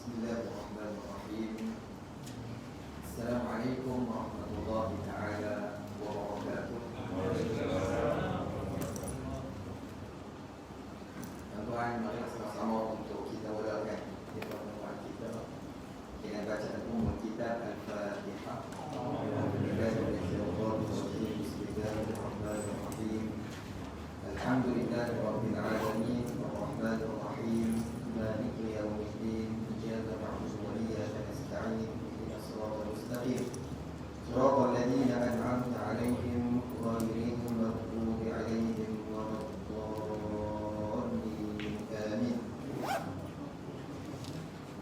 Bismillahirrahmanirrahim. Assalamualaikum warahmatullahi taala wabarakatuh. Tuan-tuan, mari sama-sama untuk kita mulakan pertemuan kita dengan bacaan umum kitab Al-Fatihah. Bismillahirrahmanirrahim. Alhamdulillahirabbil alamin, arrahmanir rahim, maliki yaumiddin. إياك نعبد وإياك نستعين اهدنا الصراط المستقيم صراط الذين أنعمت عليهم غير المغضوب عليهم ولا الضالين آمين.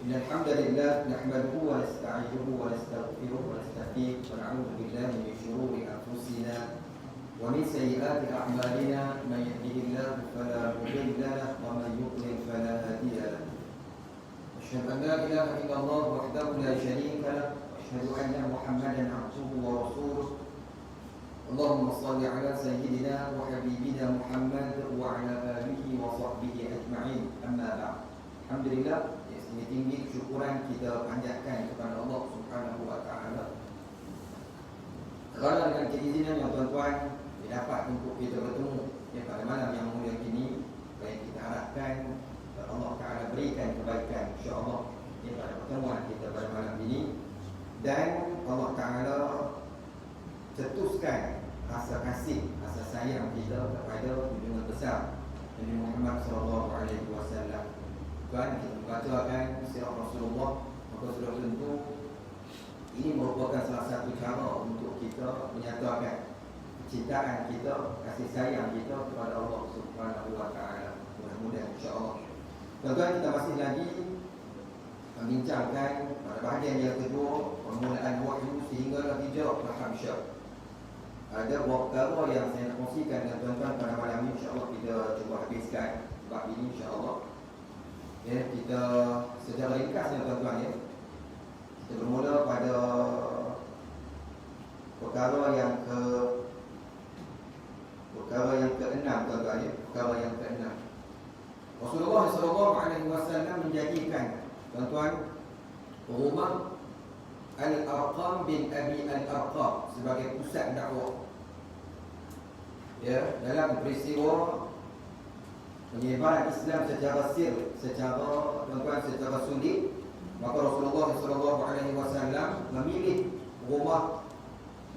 إن الحمد لله نحمده ونستعينه ونستغفره ونستهديه ونعوذ بالله من شرور أنفسنا ومن سيئات أعمالنا من يهده الله فلا مضل له ومن يضلل فلا هادي له. أشهد أن لا إله إلا الله وحده لا شريك له وأشهد أن محمدا عبده ورسوله. اللهم صل على سيدنا وحبيبنا محمد وعلى آله وصحبه أجمعين. أما بعد. Alhamdulillah, tinggi syukuran kita panjatkan kepada Allah Subhanahu wa taala. Kerana dengan keizinan yang tuan-tuan dapat untuk kita bertemu pada malam yang mulia ini, baik kita harapkan Allah Ta'ala berikan kebaikan insya-Allah pada pertemuan kita pada malam ini, dan Allah Ta'ala cetuskan rasa kasih, rasa sayang kita kepada junjungan besar Nabi Muhammad SAW. Tuan, kita membacakan sirah Rasulullah, maka sudah tentu ini merupakan salah satu cara untuk kita menyatakan kecintaan kita, kasih sayang kita kepada Allah Subhanahu wa taala. Mudah-mudahan insya-Allah. Tuan-tuan, kita masih lagi membincangkan pada bahagian yang kedua, permulaan wahyu sehingga hijrah ke Habsyah. Ada beberapa perkara yang saya nak kongsikan dengan tuan-tuan pada malam ini, insya-Allah kita cuba habiskan bab ini insya-Allah. Ya, kita secara ringkas ya tuan-tuan ya. Kita bermula pada perkara yang ke-6 tuan-tuan ya, perkara yang ke-6. Rasulullah SAW menjadikan tuan-tuan rumah Al-Arqam bin Abi Al-Arqam sebagai pusat dakwah. Ya, dalam peristiwa penyebaran Islam secara secara sulit, maka Rasulullah SAW memilih rumah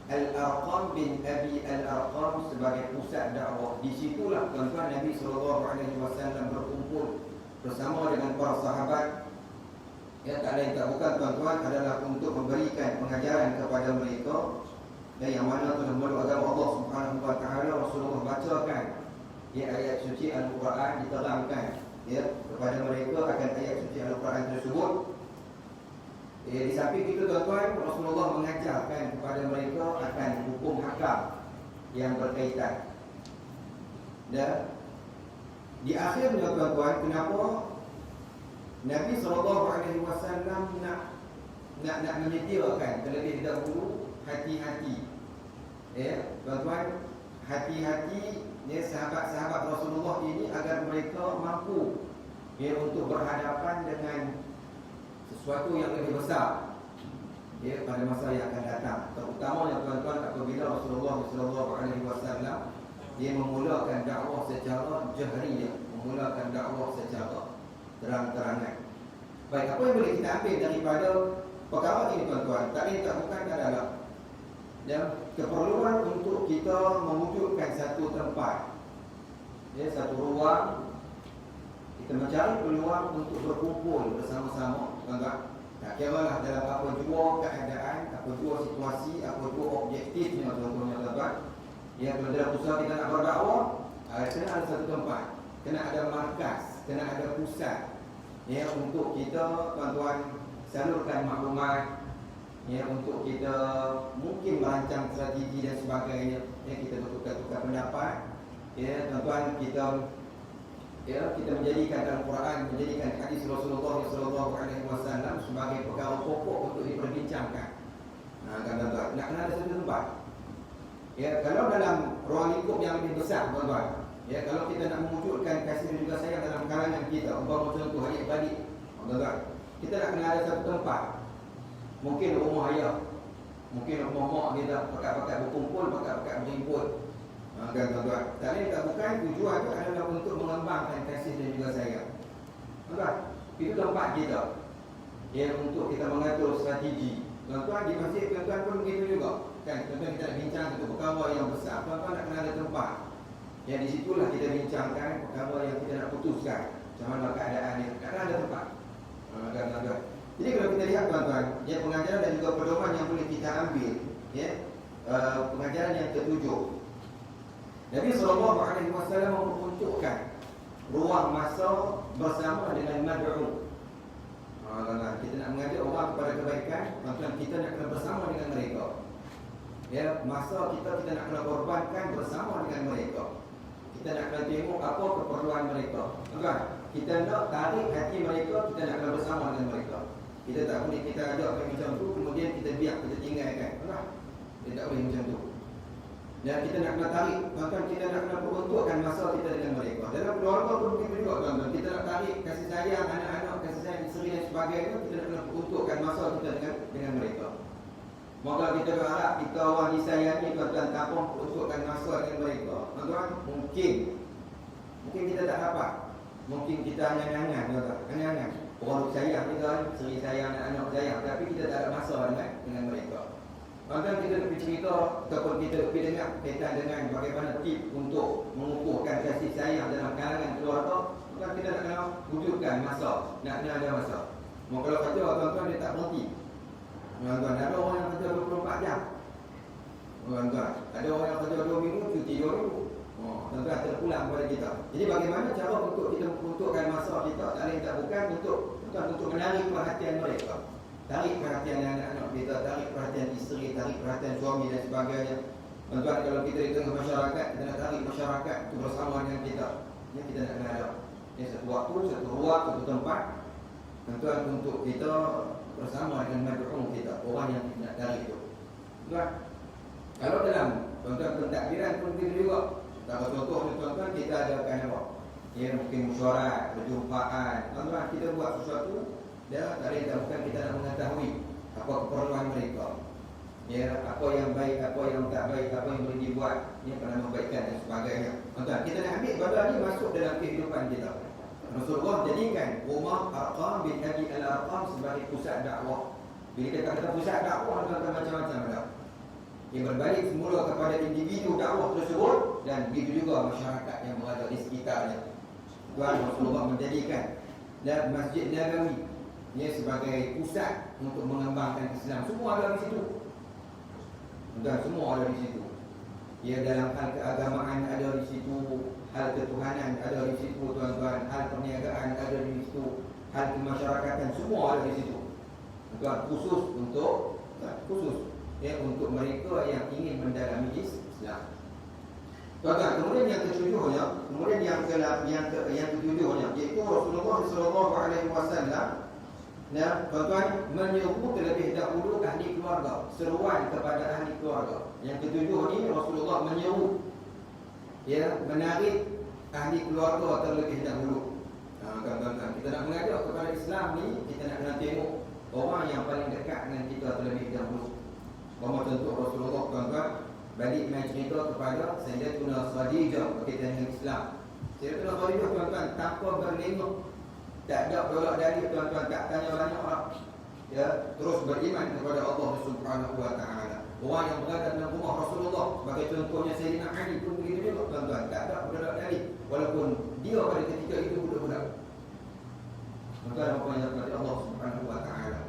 Al-Arqam bin Abi Al-Arqam sebagai pusat dakwah. Di situlah tuan-tuan Nabi SAW berkumpul bersama dengan para sahabat. Ya, tak lain tak bukan tuan-tuan adalah untuk memberikan pengajaran kepada mereka, dan yang mana telah memeluk agama Allah Subhanahu wa taala. Rasulullah bacakan ayat suci Al-Quran, diterangkan kepada mereka akan ayat suci Al-Quran tersebut. Di samping itu tuan-tuan, Rasulullah mengajarkan kepada mereka akan hukum hakam yang berkaitan. Dan di akhirnya tuan-tuan, kenapa Nabi SAW nak menyediakan terlebih dahulu hati-hati. Tuan-tuan, hati-hati sahabat-sahabat Rasulullah ini agar mereka mampu untuk berhadapan dengan sesuatu yang lebih besar pada masa yang akan datang. Terutamanya tuan-tuan apabila Rasulullah SAW dia memulakan dakwah secara jahriyah, memulakan dakwah secara terang-terangan. Baik, apa yang boleh kita ambil daripada perkara ini tuan-tuan? Tak lain tak bukan adalah keperluan untuk kita mewujudkan satu tempat, satu ruang. Kita mencari peluang untuk berkumpul bersama-sama, tuan-tuan. Tak kiralah dalam apa jua keadaan, apa jua situasi, apa jua objektifnya tuan-tuan. Kalau dalam usaha kita nak berdakwah, kena ada satu tempat, kena ada markas, kena ada pusat untuk kita tuan-tuan salurkan maklumat, untuk kita mungkin merancang strategi dan sebagainya. Kita bertukar-tukar pendapat, tuan-tuan. Kita menjadikan Al-Quran, menjadikan hadis Rasulullah SAW sebagai perkara pokok untuk diperbincangkan. Tuan-tuan, nak kena ada satu tempat. Kalau dalam ruang lingkup yang lebih besar tuan-tuan, kalau kita nak mewujudkan kasih dan juga sayang dalam kalangan kita, umpama contoh adik-beradik, tuan-tuan, kita nak kena ada satu tempat. Mungkin rumah ayah, mungkin rumah mak kita, pakat-pakat berkumpul, pakat-pakat berhimpun. Tuan-tuan, tapi tak bukan tujuan itu adalah untuk mengembangkan kasih dan juga sayang. Tuan-tuan, itu tempat kita. Untuk kita mengatur strategi. Tuan-tuan, di masjid tuan-tuan pun begitu juga. Kan, tuan-tuan kita nak bincang satu perkara yang besar. Tuan-tuan nak kena ada tempat. Yang di situlah kita bincangkan perkara yang kita nak putuskan. Macam mana keadaan ni. Nak kena ada tempat. Tuan-tuan. Jadi kalau kita lihat tuan-tuan, pengajaran dan juga pedoman yang boleh kita ambil, pengajaran yang ketujuh. Nabi SAW memperuntukkan ruang masa bersama dengan mad'u. Kita nak mengajak orang kepada kebaikan, tuan-tuan, kita nak kena bersama dengan mereka. Masa kita nak kena korbankan bersama dengan mereka. Kita nak kena tengok apa keperluan mereka. Tuan-tuan, kita nak tarik hati mereka, kita nak kena bersama dengan mereka. Kita tak boleh kita ajak macam tu, kemudian kita biar, kita tinggalkan. Kita tak boleh macam tu. Dan kita nak kena tarik, tuan-tuan, kita nak kena peruntukkan masa kita dengan mereka. Dalam keluarga pun begitu juga, tuan-tuan. Kita nak tarik kasih sayang anak-anak, kasih sayang isteri dan sebagainya. Kita nak kena peruntukkan masa kita dengan mereka. Maka kita berharap kita orang disayangi, tuan-tuan, tanpa peruntukkan masa dengan mereka. Tuan-tuan, mungkin kita tak dapat. Mungkin kita angan-angan, tuan-tuan, angan-angan. Orang sayang kita, isteri sayang, anak-anak sayang, tapi kita tak ada masa dengan mereka. Tuan-tuan, kita nak cerita ataupun kita nak dengar kaitan dengan bagaimana tip untuk mengukuhkan kasih sayang dalam kalangan keluarga. Tuan-tuan, kita nak kena wujudkan masa, nak kena ada masa. Mau kalau kata tuan-tuan dia tak berhenti. Tuan-tuan, ada orang yang kerja 24 jam. Tuan-tuan, ada orang yang kerja 2 minggu, cuti 2 minggu. Tuan-tuan, terpulang kepada kita. Jadi bagaimana cara untuk kita mengukuhkan masa kita? Tak lain tak bukan untuk menarik perhatian mereka. Tarik perhatian anak-anak kita, tarik perhatian isteri, tarik perhatian suami dan sebagainya. Tuan-tuan, kalau kita di tengah masyarakat, kita nak tarik masyarakat itu bersama dengan kita. Ini kita nak kena ada. Ini satu waktu, satu ruang, satu tempat. Tuan-tuan, untuk kita bersama dengan mad'u kita, orang yang kita nak tarik itu. Tuan, kalau dalam tuan-tuan pentadbiran pun begitu juga. Tak contoh tuan-tuan, kita adakan apa? Mungkin mesyuarat, perjumpaan. Tuan-tuan, kita buat sesuatu. Tak bukan kita nak mengetahui apa keperluan mereka, apa yang baik, apa yang tak baik, apa yang boleh dibuat, kerana membaikkan dan sebagainya. Tuan-tuan, kita nak ambil benda ni masuk dalam kehidupan kita. Rasulullah jadikan rumah Arqam bin Abi Al-Arqam sebagai pusat dakwah. Bila kita kata pusat dakwah, tuan-tuan, macam-macam ada. Ia berbalik semula kepada individu dakwah tersebut dan begitu juga masyarakat yang berada di sekitarnya. Tuan, Rasulullah menjadikan dan Masjid Nabawi sebagai pusat untuk mengembangkan Islam. Semua ada di situ. Dan semua ada di situ. Dalam hal keagamaan ada di situ, hal ketuhanan ada di situ, tuan-tuan, hal perniagaan ada di situ, hal kemasyarakatan semua ada di situ. Tuan, khusus untuk mereka yang ingin mendalami Islam. Tuan-tuan, kemudian yang ketujuhnya, iaitu Rasulullah SAW tuan-tuan menyeru terlebih dahulu ahli keluarga, seruan kepada ahli keluarga. Yang ketujuh ni Rasulullah menyeru menarik ahli keluarga terlebih dahulu. Tuan-tuan, kita nak mengajak kepada Islam ni, kita nak kena tengok orang yang paling dekat dengan kita terlebih dahulu. Contoh Rasulullah, tuan-tuan, balik main cerita kepada Sayyidatuna Khadijah berkaitan dengan Islam. Sayyidatuna Khadijah, tuan-tuan, tanpa berlengok, tak ada tolak dari, tuan-tuan, tak tanya banyak orang, terus beriman kepada Allah Subhanahu wa taala. Orang yang berada dalam rumah Rasulullah, sebagai contohnya Sayyidina Ali pun begitu juga, tuan-tuan, tak ada tolak dari, walaupun dia pada ketika itu budak-budak. Tuan-tuan, apa yang kepada Allah Subhanahu wa taala.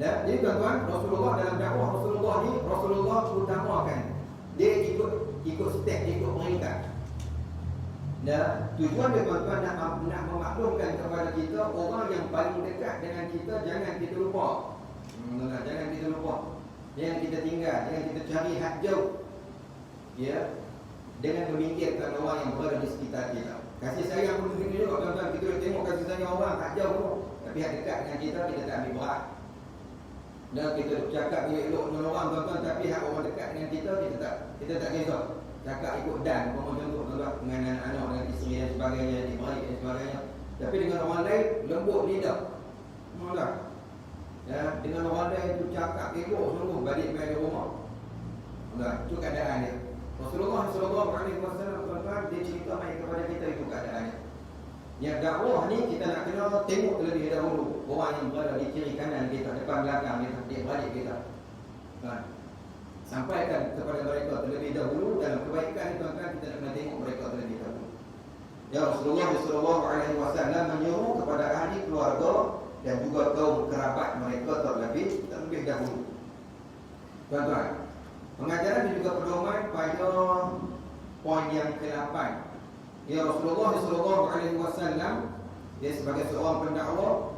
Dan jadi tuan-tuan, Rasulullah dalam dakwah Rasulullah ni, Rasulullah utamakan dia ikut step, ikut peringkat. Dan tujuan dia, tuan-tuan, nak memaklumkan kepada kita orang yang paling dekat dengan kita, jangan kita lupa. Jangan kita lupa. Jangan kita tinggal, jangan kita cari hak jauh. Dengan memikirkan orang yang berada di sekitar kita. Kasih sayang pun begitu juga, tuan-tuan. Kita tengok kasih sayang orang hak jauh pun, tapi hak dekat dengan kita tak ambil berat. Dan kita cakap elok dengan orang, tuan-tuan, tapi hak orang dekat dengan kita tak kisah. Cakap ikut dan, contoh tuan-tuan, dengan anak-anak, dengan isteri dan sebagainya, di balik dan sebagainya. Tapi dengan orang lain, lembut lidah. Malah ya, dengan orang lain itu cakap elok sungguh balik main di rumah. Malah itu keadaan dia. Rasulullah SAW tuan-tuan, dia cerita mai kepada kita itu keadaannya. Yang dakwah ni kita nak kena tengok terlebih dahulu orang yang berada di kiri kanan kita, depan belakang kita, di balik kita. Sampaikan kepada mereka terlebih dahulu. Dalam kebaikan ni tuan-tuan, kita nak kena tengok mereka terlebih dahulu. Ya, Rasulullah SAW menyuruh kepada ahli keluarga dan juga kaum kerabat mereka terlebih dahulu. Tuan-tuan, pengajaran dan juga pedoman pada poin yang ke-8. Ya, Rasulullah SAW, dia sebagai seorang pendakwa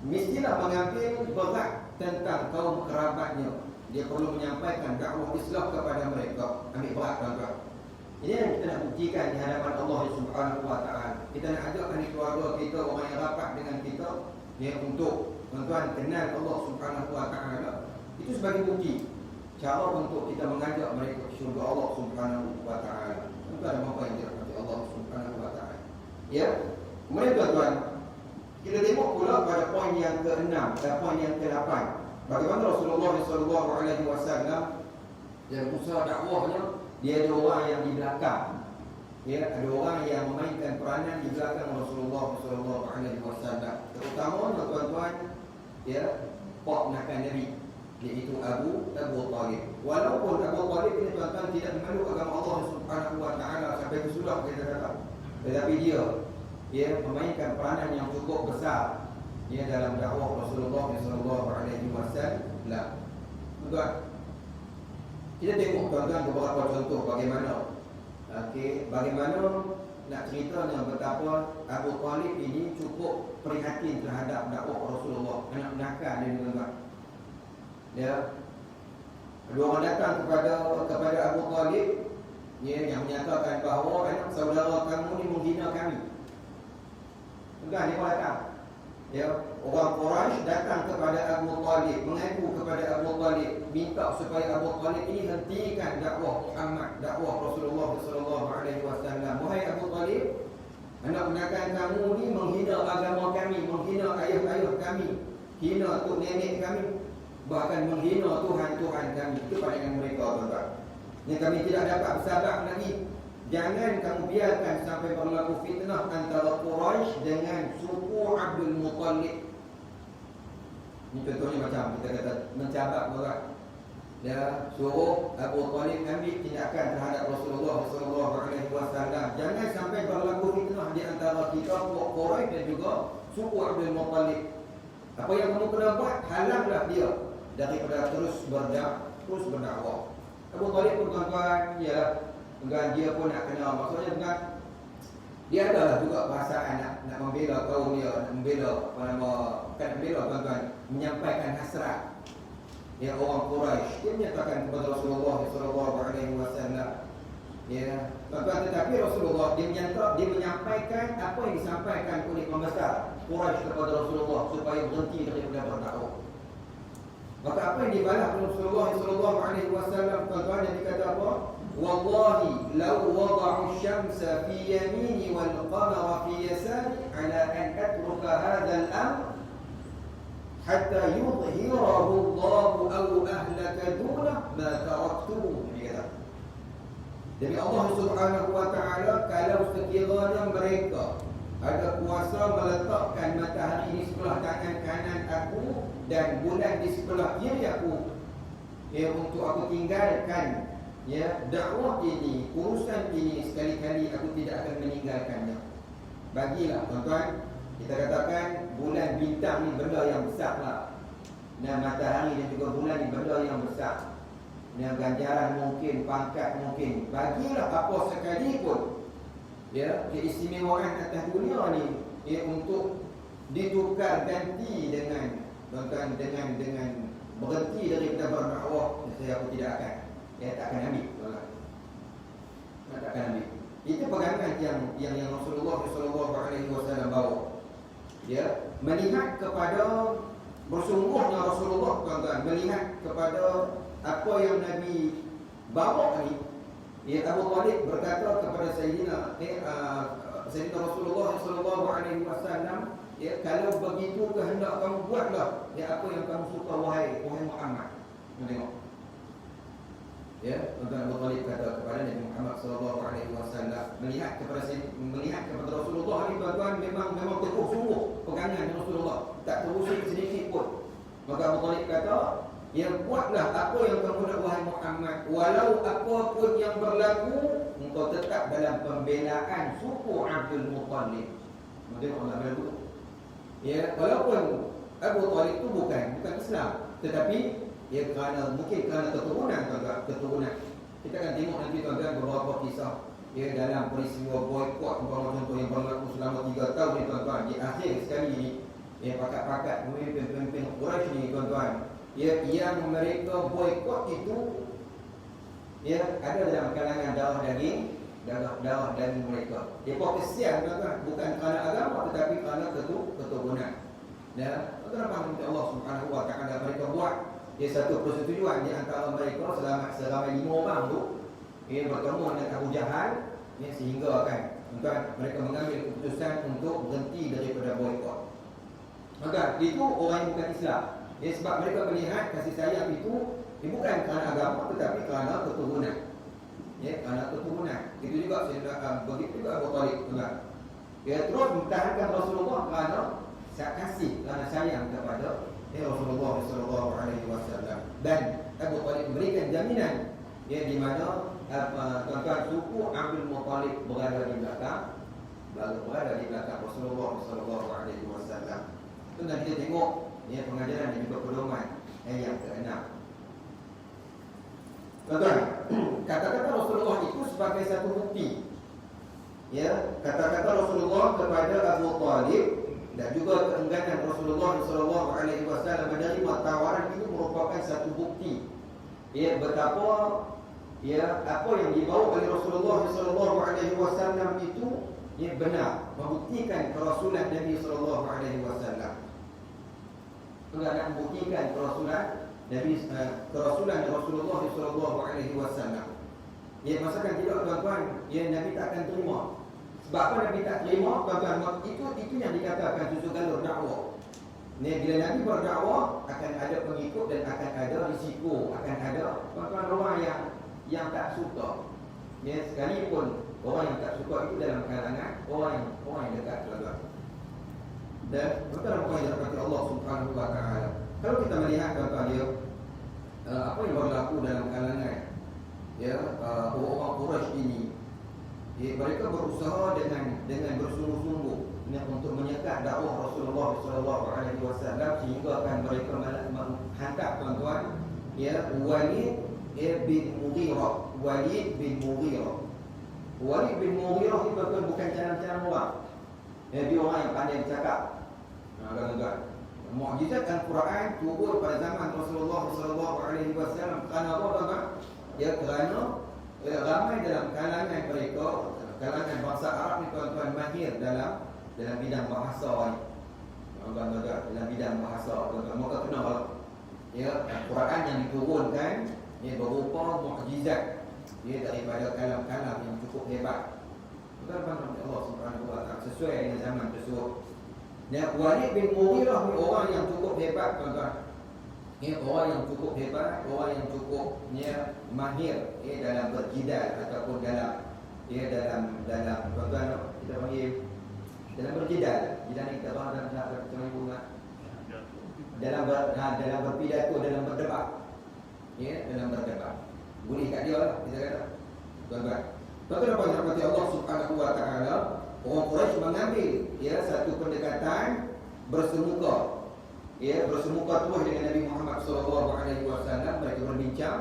mestilah mengambil berat tentang kaum kerabatnya. Dia perlu menyampaikan dakwah Islam kepada mereka. Ambil berat, tuan-tuan. Ini yang kita nak buktikan di hadapan Allah Subhanahu Wa Taala. Kita nak ajak ahli keluarga kita, orang yang rapat dengan kita, ya, untuk tuan-tuan kenal Allah Subhanahu Wa Taala. Itu sebagai bukti cara untuk kita mengajak mereka ke syurga Allah Subhanahu Wa Taala. Tuan-tuan ada apa yang dirahmati Allah Subhanahu Wa Taala. Ya. Kemudian tuan-tuan, kita tengok pula pada poin yang ke-6 dan poin yang ke-8. Bagaimana Rasulullah SAW dalam usaha dakwahnya, dia ada orang yang di belakang. Ya, ada orang yang memainkan peranan di belakang Rasulullah SAW. Terutamanya tuan-tuan, ya, pak menakan Nabi, iaitu Abu Talib. Walaupun Abu Talib ini tuan-tuan tidak memeluk agama Allah Subhanahu Wa Taala sampai ke sudah kita kata, tetapi dia memainkan peranan yang cukup besar, ya, dalam dakwah Rasulullah SAW. Tuan, kita tengok tuan-tuan beberapa contoh bagaimana, bagaimana nak ceritanya betapa Abu Talib ini cukup prihatin terhadap dakwah Rasulullah. Anak nakal dia tuan-tuan. Ya, ada orang datang kepada Abu Talib, ya, yang menyatakan bahawa anak saudara kamu ni menghina kami. Tuan, dia datang. Ya, orang Quraisy datang kepada Abu Talib, mengaku kepada Abu Talib, minta supaya Abu Talib ini hentikan dakwah Muhammad, dakwah Rasulullah SAW. Wahai Abu Talib, anak menakan kamu ni menghina agama kami, menghina ayah-ayah kami, hina tok nenek kami, bahkan menghina Tuhan-Tuhan kami. Itu pandangan mereka, tuan-tuan. Yang kami tidak dapat bersabar lagi. Jangan kamu biarkan sampai berlaku fitnah antara Quraisy dengan suku Abdul Muttalib. Ini contohnya macam kita kata mencabar orang. Ya, suruh Abu Talib ambil tindakan terhadap Rasulullah SAW. Jangan sampai berlaku fitnah di antara kita, Quraisy dan juga suku Abdul Muttalib. Apa yang kamu kena buat, halanglah dia daripada terus berdakwah. Abu Talib pun tuan-tuan, ya, dengan dia pun nak kena, maksudnya dengan dia adalah juga perasaan nak membela kaum dia, nak membela bukan membela tuan-tuan, menyampaikan hasrat, ya, orang Quraisy. Dia menyatakan kepada Rasulullah SAW, ya, tuan-tuan, tetapi Rasulullah dia menyampaikan apa yang disampaikan oleh pembesar Quraisy kepada Rasulullah supaya berhenti daripada berdakwah. Maka apa yang dibalas Rasulullah SAW, tuan-tuan, yang dikata apa? Wallahi law wada'u syamsa fi yamini wal qamara fi yasari ala an atruka hadha al-amr hatta yudhhirahu Allah aw ahlaka duna ma taraktuhu. Demi Allah Subhanahu Wa Taala, kalau sekiranya mereka ada kuasa meletakkan matahari di sebelah tangan kanan aku dan bulan di sebelah kiri aku, ya, untuk aku tinggalkan, ya, dakwah ini, urusan ini, sekali-kali aku tidak akan meninggalkannya. Bagilah tuan-tuan, kita katakan bulan bintang ni benda yang besar lah, dan matahari dan juga bulan ni benda yang besar, dan ganjaran mungkin, pangkat mungkin. Bagilah apa sekalipun, ya, keistimewaan atas dunia ni, ya, untuk ditukar ganti dengan tuan-tuan, dengan berhenti daripada berdakwah, saya aku tidak akan. Ya, tak akan ambil. Tak akan ambil. Itu pegangan yang Rasulullah SAW bawa. Ya, melihat kepada bersungguhnya Rasulullah, tuan-tuan, melihat kepada apa yang Nabi bawa ni. Ya, Abu Talib berkata kepada Sayyidina Rasulullah SAW, Ya, kalau begitu kehendak kamu buatlah ya apa yang kamu suka wahai Muhammad. Tengok. Ya, tuan Abu Talib kata kepada Nabi Muhammad sallallahu alaihi wasallam, melihat kepada Rasulullah ni tuan-tuan memang teguh sungguh pegangan Rasulullah, tak terusik sedikit pun. Maka Abu Talib kata, ya buatlah apa yang kamu nak wahai Muhammad, walau apa pun yang berlaku, engkau tetap dalam pembelaan suku Abdul Muttalib. Tengok Allah berlaku. Ya, walaupun Abu Talib itu bukan Islam, tetapi ya mungkin kerana keturunan. Kita akan tengok nanti tuan-tuan beberapa kisah ya dalam peristiwa boikot contoh yang berlaku selama 3 tahun ni tuan-tuan. Di akhir sekali ni ya pakat-pakat pemimpin Quraisy ni tuan-tuan, ya yang mereka boikot itu ya ada dalam kalangan darah daging mereka. Dia kesian tuan-tuan, bukan kerana agama tetapi kerana keturunan. Ya, kenapa Allah Subhanahu wa taala mereka buat ia satu persetujuan di antara mereka seramai 5 orang tu ia bertemu dengan Abu Jahal ya, sehingga kan tuan mereka mengambil keputusan untuk berhenti daripada boikot. Maka itu orang yang bukan Islam ya, sebab mereka melihat kasih sayang itu bukan kerana agama tetapi kerana keturunan ya, kerana keturunan. Itu juga begitu juga Abu Talib tuan. Dia terus mempertahankan Rasulullah kerana kasih, kerana sayang kepada Rasulullah sallallahu alaihi wasallam, dan Abu Talib memberikan jaminan ya di mana tuan-tuan suku Abdul Muttalib berada di belakang Rasulullah sallallahu alaihi wasallam. Itu nanti kita tengok ya pengajaran dan juga pedoman yang ke-6. Tuan-tuan, kata-kata Rasulullah itu sebagai satu bukti. Ya, kata-kata Rasulullah kepada Abu Talib dan juga keengganan Rasulullah sallallahu alaihi wasallam menerima tawaran itu merupakan satu bukti ya betapa ya apa yang dibawa oleh Rasulullah sallallahu alaihi wasallam itu ya benar, membuktikan kerasulan Nabi sallallahu alaihi wasallam. Enggak membuktikan kerasulan Nabi kerasulan Rasulullah sallallahu alaihi wasallam. Ya masakan tidak tuan-tuan, ya Nabi tak akan terima. Sebab apa Nabi tak terima tuan-tuan? Itu yang dikatakan susu galur dakwah. Ni bila Nabi berdakwah akan ada pengikut dan akan ada risiko, akan ada tuan-tuan orang yang tak suka. Ni sekalipun orang yang tak suka itu dalam kalangan orang yang dekat tuan-tuan. Dan tuan-tuan apa yang dirahmati Allah Subhanahu wa taala. Kalau kita melihat tuan-tuan dia apa yang berlaku dalam kalangan ya orang Quraisy ini, mereka berusaha dengan bersungguh-sungguh untuk menyekat dakwah Rasulullah sallallahu alaihi wasallam sehingga akan mereka menghantar tuan-tuan ya Walid bin Mughirah. Walid bin Mughirah itu bukan jalan-jalan orang. Dia orang yang pandai bercakap. Tuan-tuan, mukjizat Al-Quran turun pada zaman Rasulullah sallallahu alaihi wasallam kerana apa tuan-tuan? Ya kerana ramai dalam kalangan mereka, kalangan bangsa Arab ni tuan-tuan mahir dalam bidang bahasa ni. Tuan-tuan dalam bidang bahasa tuan-tuan maka kenal ya Al-Quran yang diturunkan ia berupa mukjizat ia daripada kalam-kalam yang cukup hebat. Tuan-tuan Allah Subhanahu wa taala sesuai dengan zaman tersebut. Dan Walid bin Mughirah ni orang yang cukup hebat tuan-tuan. Ini orang yang cukup hebat, orang yang cukup mahir dalam berjidal ataupun dalam tuan-tuan kita panggil dalam berjidal. Jidal ni kita faham dalam bahasa bunga. Dalam berpidato, dalam berdebat. Ya, dalam berdebat. Boleh kat dia lah kita kata. Tuan-tuan. Tuan-tuan apa yang dirahmati Allah Subhanahu wa taala, orang Quraisy mengambil satu pendekatan bersemuka. Bersemuka terus dengan Nabi Muhammad sallallahu alaihi wasallam. Mereka berbincang,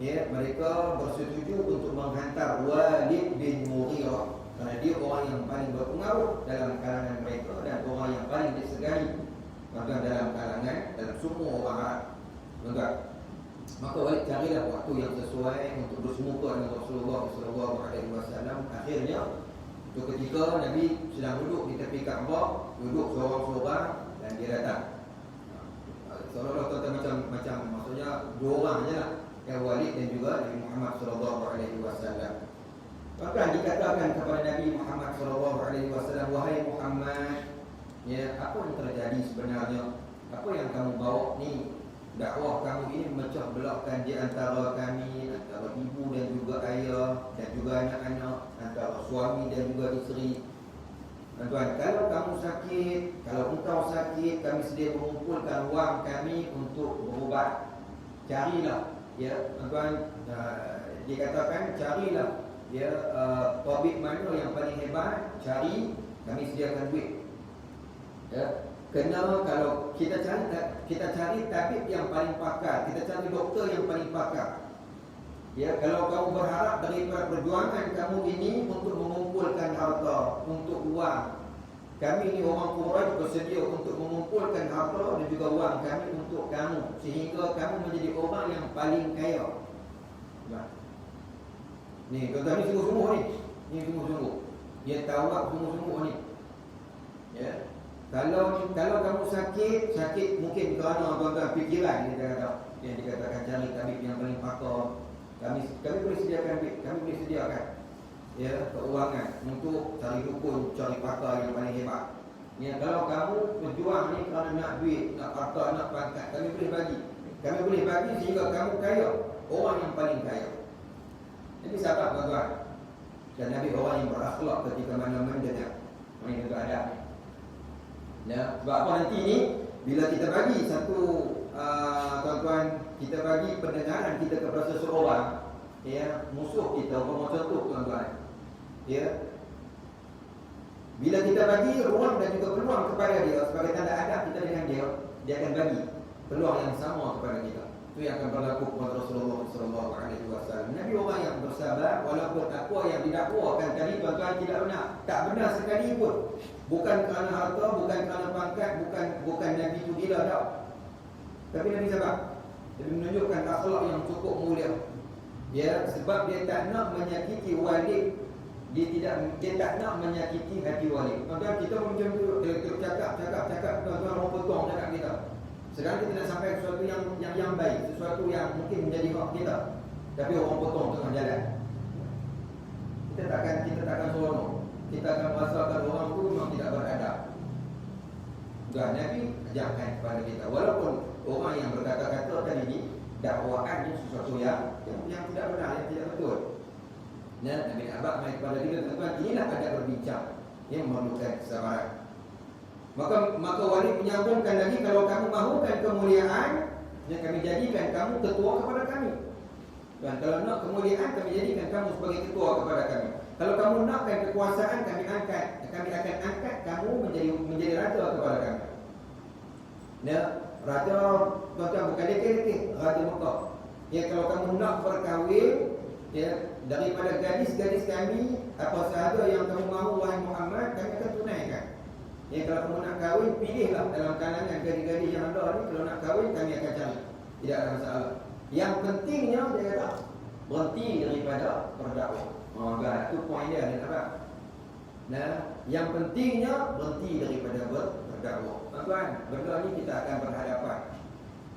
mereka bersetuju untuk menghantar Walid bin Mughirah kerana dia orang yang paling berpengaruh dalam kalangan mereka dan orang yang paling disegani dalam kalangan dalam semua orang Arab. Tuan-tuan, maka Walid carilah waktu yang sesuai untuk bersemuka dengan Rasulullah sallallahu alaihi wasallam. Akhirnya itu ketika Nabi sedang duduk di tepi Kaabah, duduk seorang-seorang dan dia datang. Seolah-olah tuan-tuan macam maksudnya dua orang je lah, Walid dan juga Nabi Muhammad sallallahu alaihi wasallam. Maka dikatakan kepada Nabi Muhammad sallallahu alaihi wasallam, wahai Muhammad, Ya, apa yang terjadi sebenarnya? Apa yang kamu bawa ni? Dakwah kamu ini memecah belahkan di antara kami, antara ibu dan juga ayah dan juga anak-anak, antara suami dan juga isteri. Tuan-tuan, kalau kamu sakit, kalau engkau sakit, kami sedia mengumpulkan wang kami untuk berubat. Carilah, ya, tuan-tuan, dikatakan carilah, ya, tabib mana yang paling hebat, cari, kami sediakan duit. Ya, kena kalau kita cari tabib yang paling pakar, kita cari doktor yang paling pakar. Ya, kalau kamu berharap daripada perjuangan kamu ini untuk mengumpulkan harta, untuk uang, kami ini orang Quraisy bersedia untuk mengumpulkan harta dan juga wang kami untuk kamu, sehingga kamu menjadi orang yang paling kaya. Nah, ni tuan-tuan, ni sungguh-sungguh ni. Ni sungguh-sungguh. Dia tawak sungguh-sungguh ni. Ya. Kalau kamu sakit mungkin kerana tuan-tuan fikiran kita kata, yang dikatakan cari tabib yang paling pakar. Kami boleh sediakan duit, kami boleh sediakan, ya, keuangan untuk cari dukun, cari pakar yang paling hebat. Ya, kalau kamu berjuang ni kerana nak duit, nak pakar, nak pangkat, kami boleh bagi. Kami boleh bagi sehingga kamu kaya, orang yang paling kaya. Jadi sahabat tuan-tuan, dan Nabi orang yang berakhlak ketika mana mendengar. Ini untuk adab ni. Ya, sebab apa nanti ni bila kita bagi satu tuan-tuan, kita bagi pendengaran kita kepada seseorang, ya, musuh kita, orang contoh tuan-tuan, ya, bila kita bagi ruang dan juga peluang kepada dia sebagai tanda adab kita dengan dia akan bagi peluang yang sama kepada kita. Itu yang akan berlaku kepada Rasulullah SAW. Nabi orang yang bersabar walaupun apa yang didakwakan tadi tuan-tuan tidak benar, tak benar sekali pun. Bukan kerana harta, bukan kerana pangkat, bukan Nabi itu gila tak. Tapi Nabi sabar. Dia menunjukkan akhlak yang cukup mulia. Ya, sebab dia tak nak menyakiti walid, dia tak nak menyakiti hati walid. Tuan-tuan, kita macam tu, kita cakap, tuan-tuan orang potong cakap kita. Sekarang kita nak sampai sesuatu yang baik, sesuatu yang mungkin menjadi hak kita, tapi orang potong tengah jalan. Kita takkan seronok. Kita akan merasakan orang tu memang tidak beradab. Dan Nabi ajarkan kepada kita, walaupun orang yang berkata-kata tadi ni dakwaan ni sesuatu yang tidak benar, yang tidak betul. Dan Nabi Abad mai kepada kita, tuan-tuan, inilah adab berbincang yang memerlukan kesabaran. Maka wali menyambungkan lagi, kalau kamu mahukan kemuliaan, yang kami jadikan kamu ketua kepada kami. Dan kalau nak kemuliaan, kami jadikan kamu sebagai ketua kepada kami. Kalau kamu nakkan kekuasaan, kami akan angkat kamu menjadi raja kepada kami. Ya, raja bukan lekeh-lekeh, raja Mekah. Ya, kalau kamu nak berkahwin, ya, daripada gadis-gadis kami, apa sahaja yang kamu mahu wahai Muhammad, kami akan tunaikan. Ya, kalau kamu nak kahwin, pilihlah dalam kalangan gadis-gadis yang ada ni. Kalau nak kahwin, kami akan cari. Tidak ada masalah. Yang pentingnya dia kata berhenti daripada berdakwah. Itu poin dia ada apa? Nah, yang pentingnya berhenti daripada berdakwah. Tuan-tuan, benda ni kita akan berhadapan.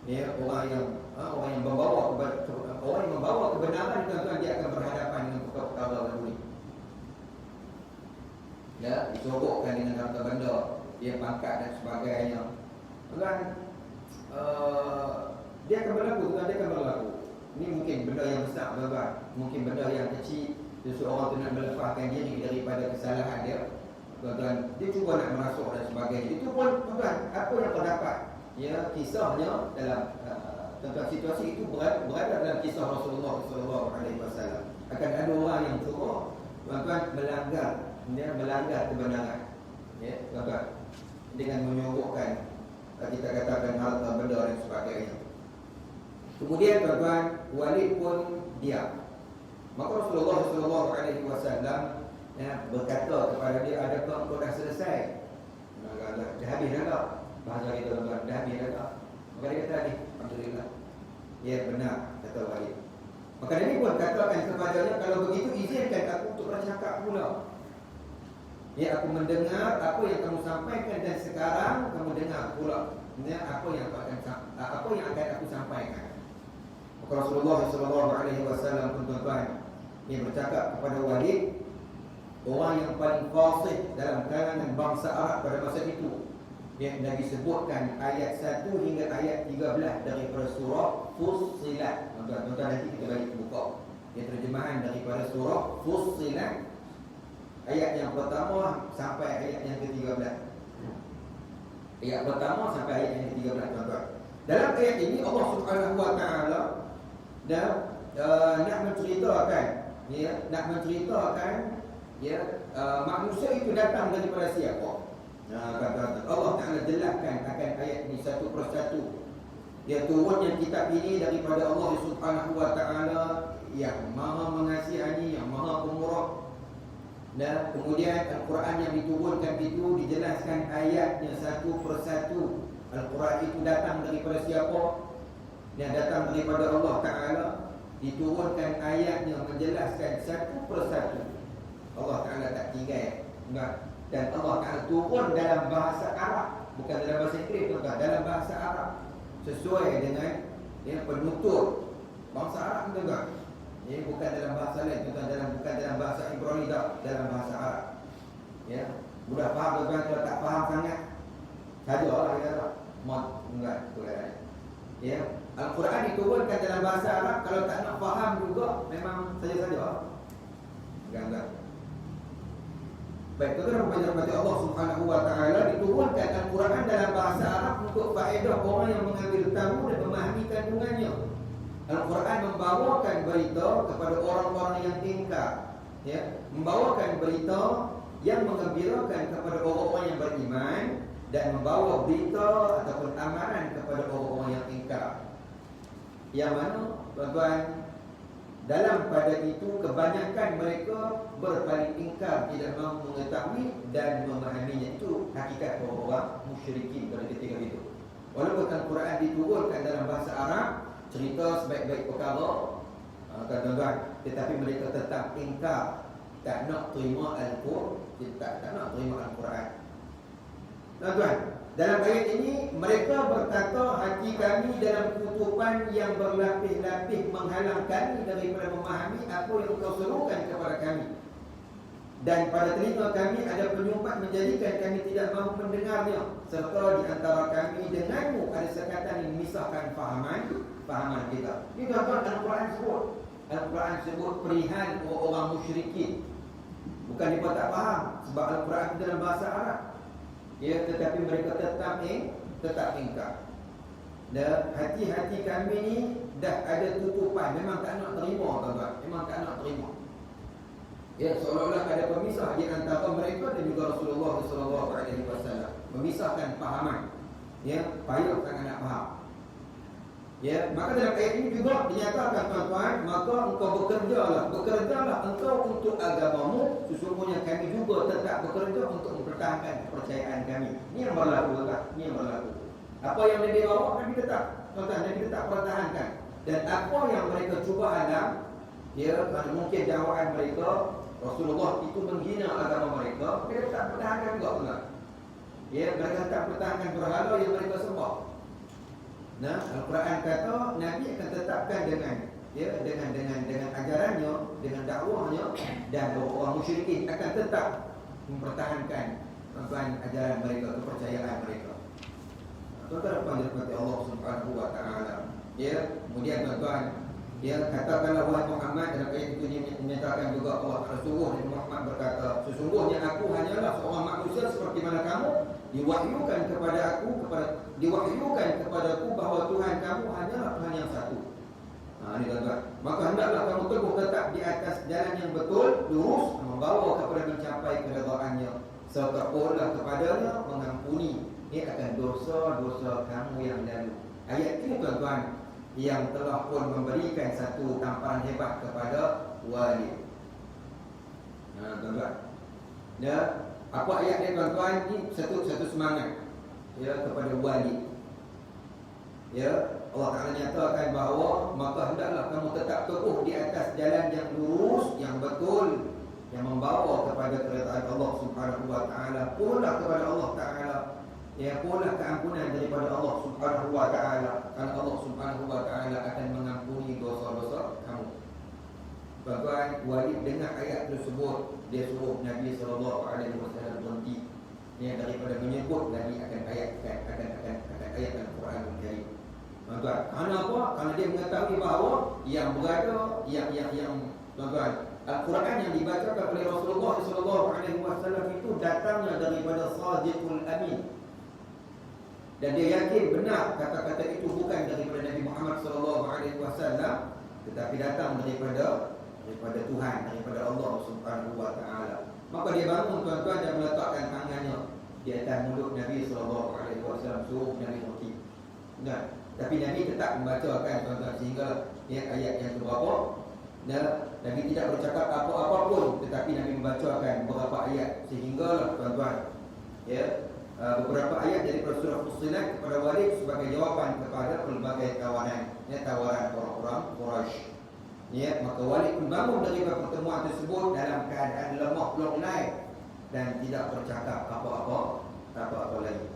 Ya, orang yang membawa kebenaran, tuan-tuan, dia akan berhadapan dengan perkara baru ni. Ya, disorokkan dengan harta benda, dia pangkat dan sebagainya. Tuan, dia akan berlaku, dia akan berlaku. Ini mungkin benda yang besar, tuan-tuan. Mungkin benda yang kecil. Seseorang tu nak melepaskan diri daripada kesalahan dia, tuan-tuan, dia cuba nak merasuk dan sebagainya. Itu pun, tuan-tuan, apa yang terdapat, ya, kisahnya dalam tentang situasi itu berada dalam kisah Rasulullah SAW. Akan ada orang yang cuba, tuan-tuan, melanggar kebenaran, ya, tuan-tuan, dengan menyogokkan, kita katakan harta benda dan sebagainya. Kemudian, tuan-tuan, Walid pun diam. Maka Rasulullah SAW, ya, berkata kepada dia, adakah engkau dah selesai? Dah habis dah tak? Bahasa kita, tuan-tuan, dah habis dah tak? Maka dia kata tadi, alhamdulillah. Ya, benar, kata Walid. Maka Nabi pun katakan kepadanya, kalau begitu izinkan aku untuk bercakap pula. Ya, aku mendengar apa yang kamu sampaikan dan sekarang kamu dengar pula, ya, apa yang akan aku sampaikan. Maka Rasulullah SAW pun, tuan-tuan, ia bercakap kepada Walid, orang yang paling fasih dalam kalangan bangsa Arab pada masa itu. Nabi sebutkan ayat 1 hingga ayat 13 daripada surah Fussilat. Tuan-tuan nanti kita balik buka terjemahan daripada surah Fussilat, ayat yang pertama sampai ayat yang ke-13. Ayat pertama sampai ayat yang ke-13, tuan-tuan. Dalam ayat ini Allah Subhanahu wa taala nak menceritakan manusia itu datang daripada siapa. Allah Ta'ala jelaskan akan ayat ini satu persatu. Dia turunnya kitab ini daripada Allah Subhanahu wa taala yang Maha Mengasihani, yang Maha Pemurah. Dan kemudian Al-Quran yang diturunkan itu dijelaskan ayatnya satu persatu. Al-Quran itu datang daripada siapa? Yang datang daripada Allah Ta'ala. Diturunkan ayatnya menjelaskan satu persatu. Allah Ta'ala tak tinggal. Dan Allah Ta'ala turun dalam bahasa Arab, bukan dalam bahasa Inggeris, tuan-tuan, dalam bahasa Arab, sesuai dengan penutur bangsa Arab, tuan-tuan. Bukan dalam bahasa lain, tuan-tuan, bukan dalam bahasa Ibrani, dalam bahasa Arab. Mudah faham, tuan-tuan. Kalau tak faham sangat, sajalah kita tak enggak, Al-Quran diturunkan dalam bahasa Arab. Kalau tak nak faham juga, memang saja-saja. Enggak. Baik, tuan-tuan dan Allah Subhanahu wa taala diturunkan Al-Quran dalam bahasa Arab untuk faedah orang yang mengambil tahu dan memahami kandungannya. Al-Quran membawakan berita kepada orang-orang yang ingkar, membawakan berita yang menggembirakan kepada orang-orang yang beriman, dan membawa berita ataupun amaran kepada orang-orang yang ingkar. Yang mana, tuan-tuan, dalam pada itu kebanyakan mereka berpaling ingkar, tidak mahu mengetahui dan memahaminya. Itu hakikat orang-orang musyrikin pada ketika itu. Walaupun Al-Quran diturunkan dalam bahasa Arab, cerita sebaik-baik perkara, tuan-tuan, tetapi mereka tetap ingkar, tak nak terima Al-Quran, tak nak terima Al-Quran. Tuan-tuan, dalam ayat ini mereka berkata, hati kami dalam kutupan yang berlapis-lapis menghalang kami daripada memahami apa yang Engkau serukan kepada kami. Dan pada telinga kami ada penyumpat menjadikan kami tidak mahu mendengarnya. Serta di antara kami denganmu ada sekatan yang memisahkan fahaman kita. Ini tuan-tuan, Al-Quran sebut. Al-Quran sebut perihal orang musyrikin. Bukan mereka tak faham, sebab Al-Quran itu dalam bahasa Arab. Tetapi mereka tetap ingkar. Dan hati-hati kami ni dah ada tutupan, memang tak nak terima, tuan-tuan. Memang tak nak terima. Seolah-olah ada pemisah di antara mereka dan juga Rasulullah SAW. Memisahkan fahaman. Payah sangat nak faham. Maka dalam ayat ini juga dinyatakan, tuan-tuan, maka engkau bekerjalah engkau untuk agamamu. Sesungguhnya kami juga tetap bekerja untuk mempertahankan kepercayaan kami. Ini yang berlaku, tuan-tuan. Ini yang berlaku. Apa yang Nabi bawa, Nabi tetap, tuan-tuan, Nabi tetap pertahankan. Dan apa yang mereka cuba hadam, mana mungkin dakwaan mereka, Rasulullah itu menghina agama mereka, mereka tetap pertahankan juga, tuan-tuan. Mereka tetap pertahankan berhala yang mereka sembah. Al-Quran kata Nabi akan tetapkan dengan ajarannya, dengan dakwahnya, dan orang musyrikin akan tetap mempertahankan ajaran mereka, kepercayaan mereka. Tuan-tuan apa yang dirahmati Allah Subhanahu wa taala. Kemudian tuan-tuan, katakanlah wahai Muhammad, dalam ayat itu menyatakan juga Allah Taala suruh Nabi Muhammad berkata, sesungguhnya aku hanyalah seorang manusia seperti mana kamu, diwahyukan kepadaku bahawa Tuhan kamu hanyalah Tuhan yang satu. Ini tuan-tuan. Maka hendaklah kamu teguh tetap di atas jalan yang betul, lurus, membawa kepada mencapai keridhaannya, serta pohonlah kepadanya mengampuni akan dosa-dosa kamu yang lalu. Ayat ini, tuan-tuan, yang telah pun memberikan satu tamparan hebat kepada walid. Tuan-tuan. Apa ayat ni, tuan-tuan? Ini satu semangat kepada walid. Allah Ta'ala nyatakan bahawa maka hendaklah kamu tetap teguh di atas jalan yang lurus, yang betul, yang membawa kepada keridhaan Allah Subhanahu wa taala. Pohonlah kepada Allah Ta'ala, pohonlah keampunan daripada Allah Subhanahu wa taala, karena Allah Subhanahu wa taala akan mengampuni dosa-dosa kamu. Tuan-tuan, Walid dengar ayat tersebut, dia suruh Nabi SAW berhenti. daripada menyebut lagi akan ayat Al-Quran Al-Karim. Tuan-tuan, kerana apa? Kerana dia mengetahui bahawa yang berada tuan-tuan, Al-Quran yang dibacakan oleh Rasulullah SAW itu datangnya daripada Sadiqul Amin. Dan dia yakin benar kata-kata itu bukan daripada Nabi Muhammad SAW, tetapi datang daripada Tuhan, daripada Allah Subhanahu Wa Taala. Maka dia bangun tuan-tuan dan meletakkan tangannya di atas mulut Nabi SAW, suruh Nabi mati. Nah, tapi Nabi tetap membacakan tuan-tuan sehingga ayat yang keberapa. Nabi tidak bercakap apa-apa pun, tetapi Nabi membacakan beberapa ayat sehingga tuan-tuan beberapa ayat dari surah Fussilat kepada Walid sebagai jawapan kepada pelbagai tawaran orang-orang Quraisy. Maka Walid pun bangun daripada pertemuan tersebut dalam keadaan lemah lemah dan tidak bercakap apa-apa lagi.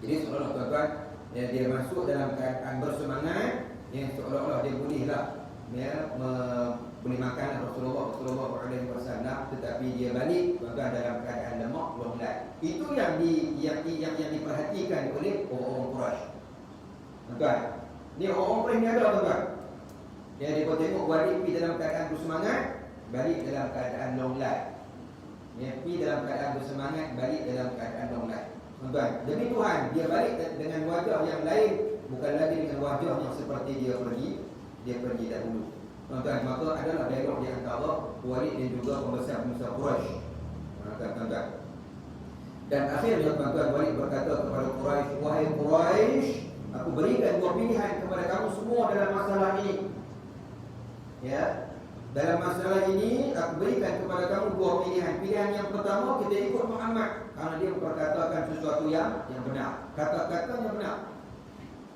Jadi seolah-olah tuan-tuan dia masuk dalam keadaan bersemangat, seolah-olah dia bolehlah boleh makan Rasulullah SAW, tetapi dia balik tuan-tuan dalam keadaan lemah lemah. Itu yang diperhatikan oleh orang-orang Quraisy. Tuan-tuan, ni orang Quraisy ni ada tuan-tuan. Dia tengok Walid pergi dalam keadaan bersemangat, balik dalam keadaan longlat. Pergi dalam keadaan bersemangat, balik dalam keadaan longlat. Tuan-tuan, demi Tuhan, dia balik dengan wajah yang lain, bukan lagi dengan wajah yang seperti dia pergi dahulu. Tuan-tuan, maka adalah dialog di antara Walid dan juga pembesar-pembesar Quraisy. Tuan-tuan. Dan akhirnya tuan-tuan, Walid berkata kepada Quraisy, "Wahai Quraisy, aku berikan dua pilihan kepada kamu semua dalam masalah ini." Dalam masalah ini aku berikan kepada kamu dua pilihan. Pilihan yang pertama, kita ikut Muhammad kerana dia berkatakan sesuatu yang benar, kata-kata yang benar.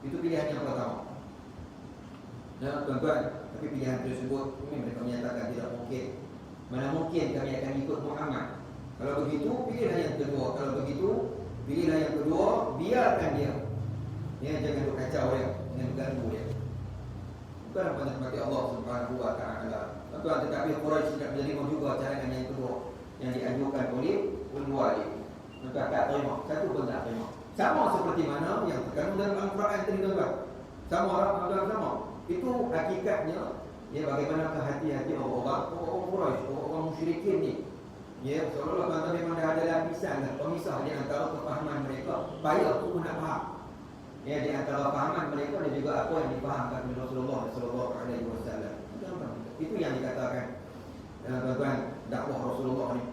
Itu pilihan yang pertama. Tuan-tuan, tapi pilihan tersebut mereka menyatakan tidak mungkin. Mana mungkin kami akan ikut Muhammad. Kalau begitu, pilihlah yang kedua. Kalau begitu, pilihlah yang kedua, biarkan dia. Jangan duk kacau dia, jangan ganggu dia. Bukan banyak mati Allah Subhanahu Wa Taala. Tuan, tetapi Quraisy tidak menerima juga carangan yang kedua yang dianjurkan oleh Walid. Mereka tak terima. Satu pun tak terima. Sama seperti mana yang terkandung dalam Al-Quran tadi tuan-tuan. Sama. Itu hakikatnya bagaimana hati-hati orang Quraisy, orang musyrikin ni. Seolah-olah tuan-tuan memang dah ada lapisan pemisah di antara kefahaman mereka. Payah tu pun nak faham. Di antara pahaman mereka dan juga apa yang difahamkan oleh Rasulullah SAW. Itu yang dikatakan tuan-tuan dakwah Rasulullah ni.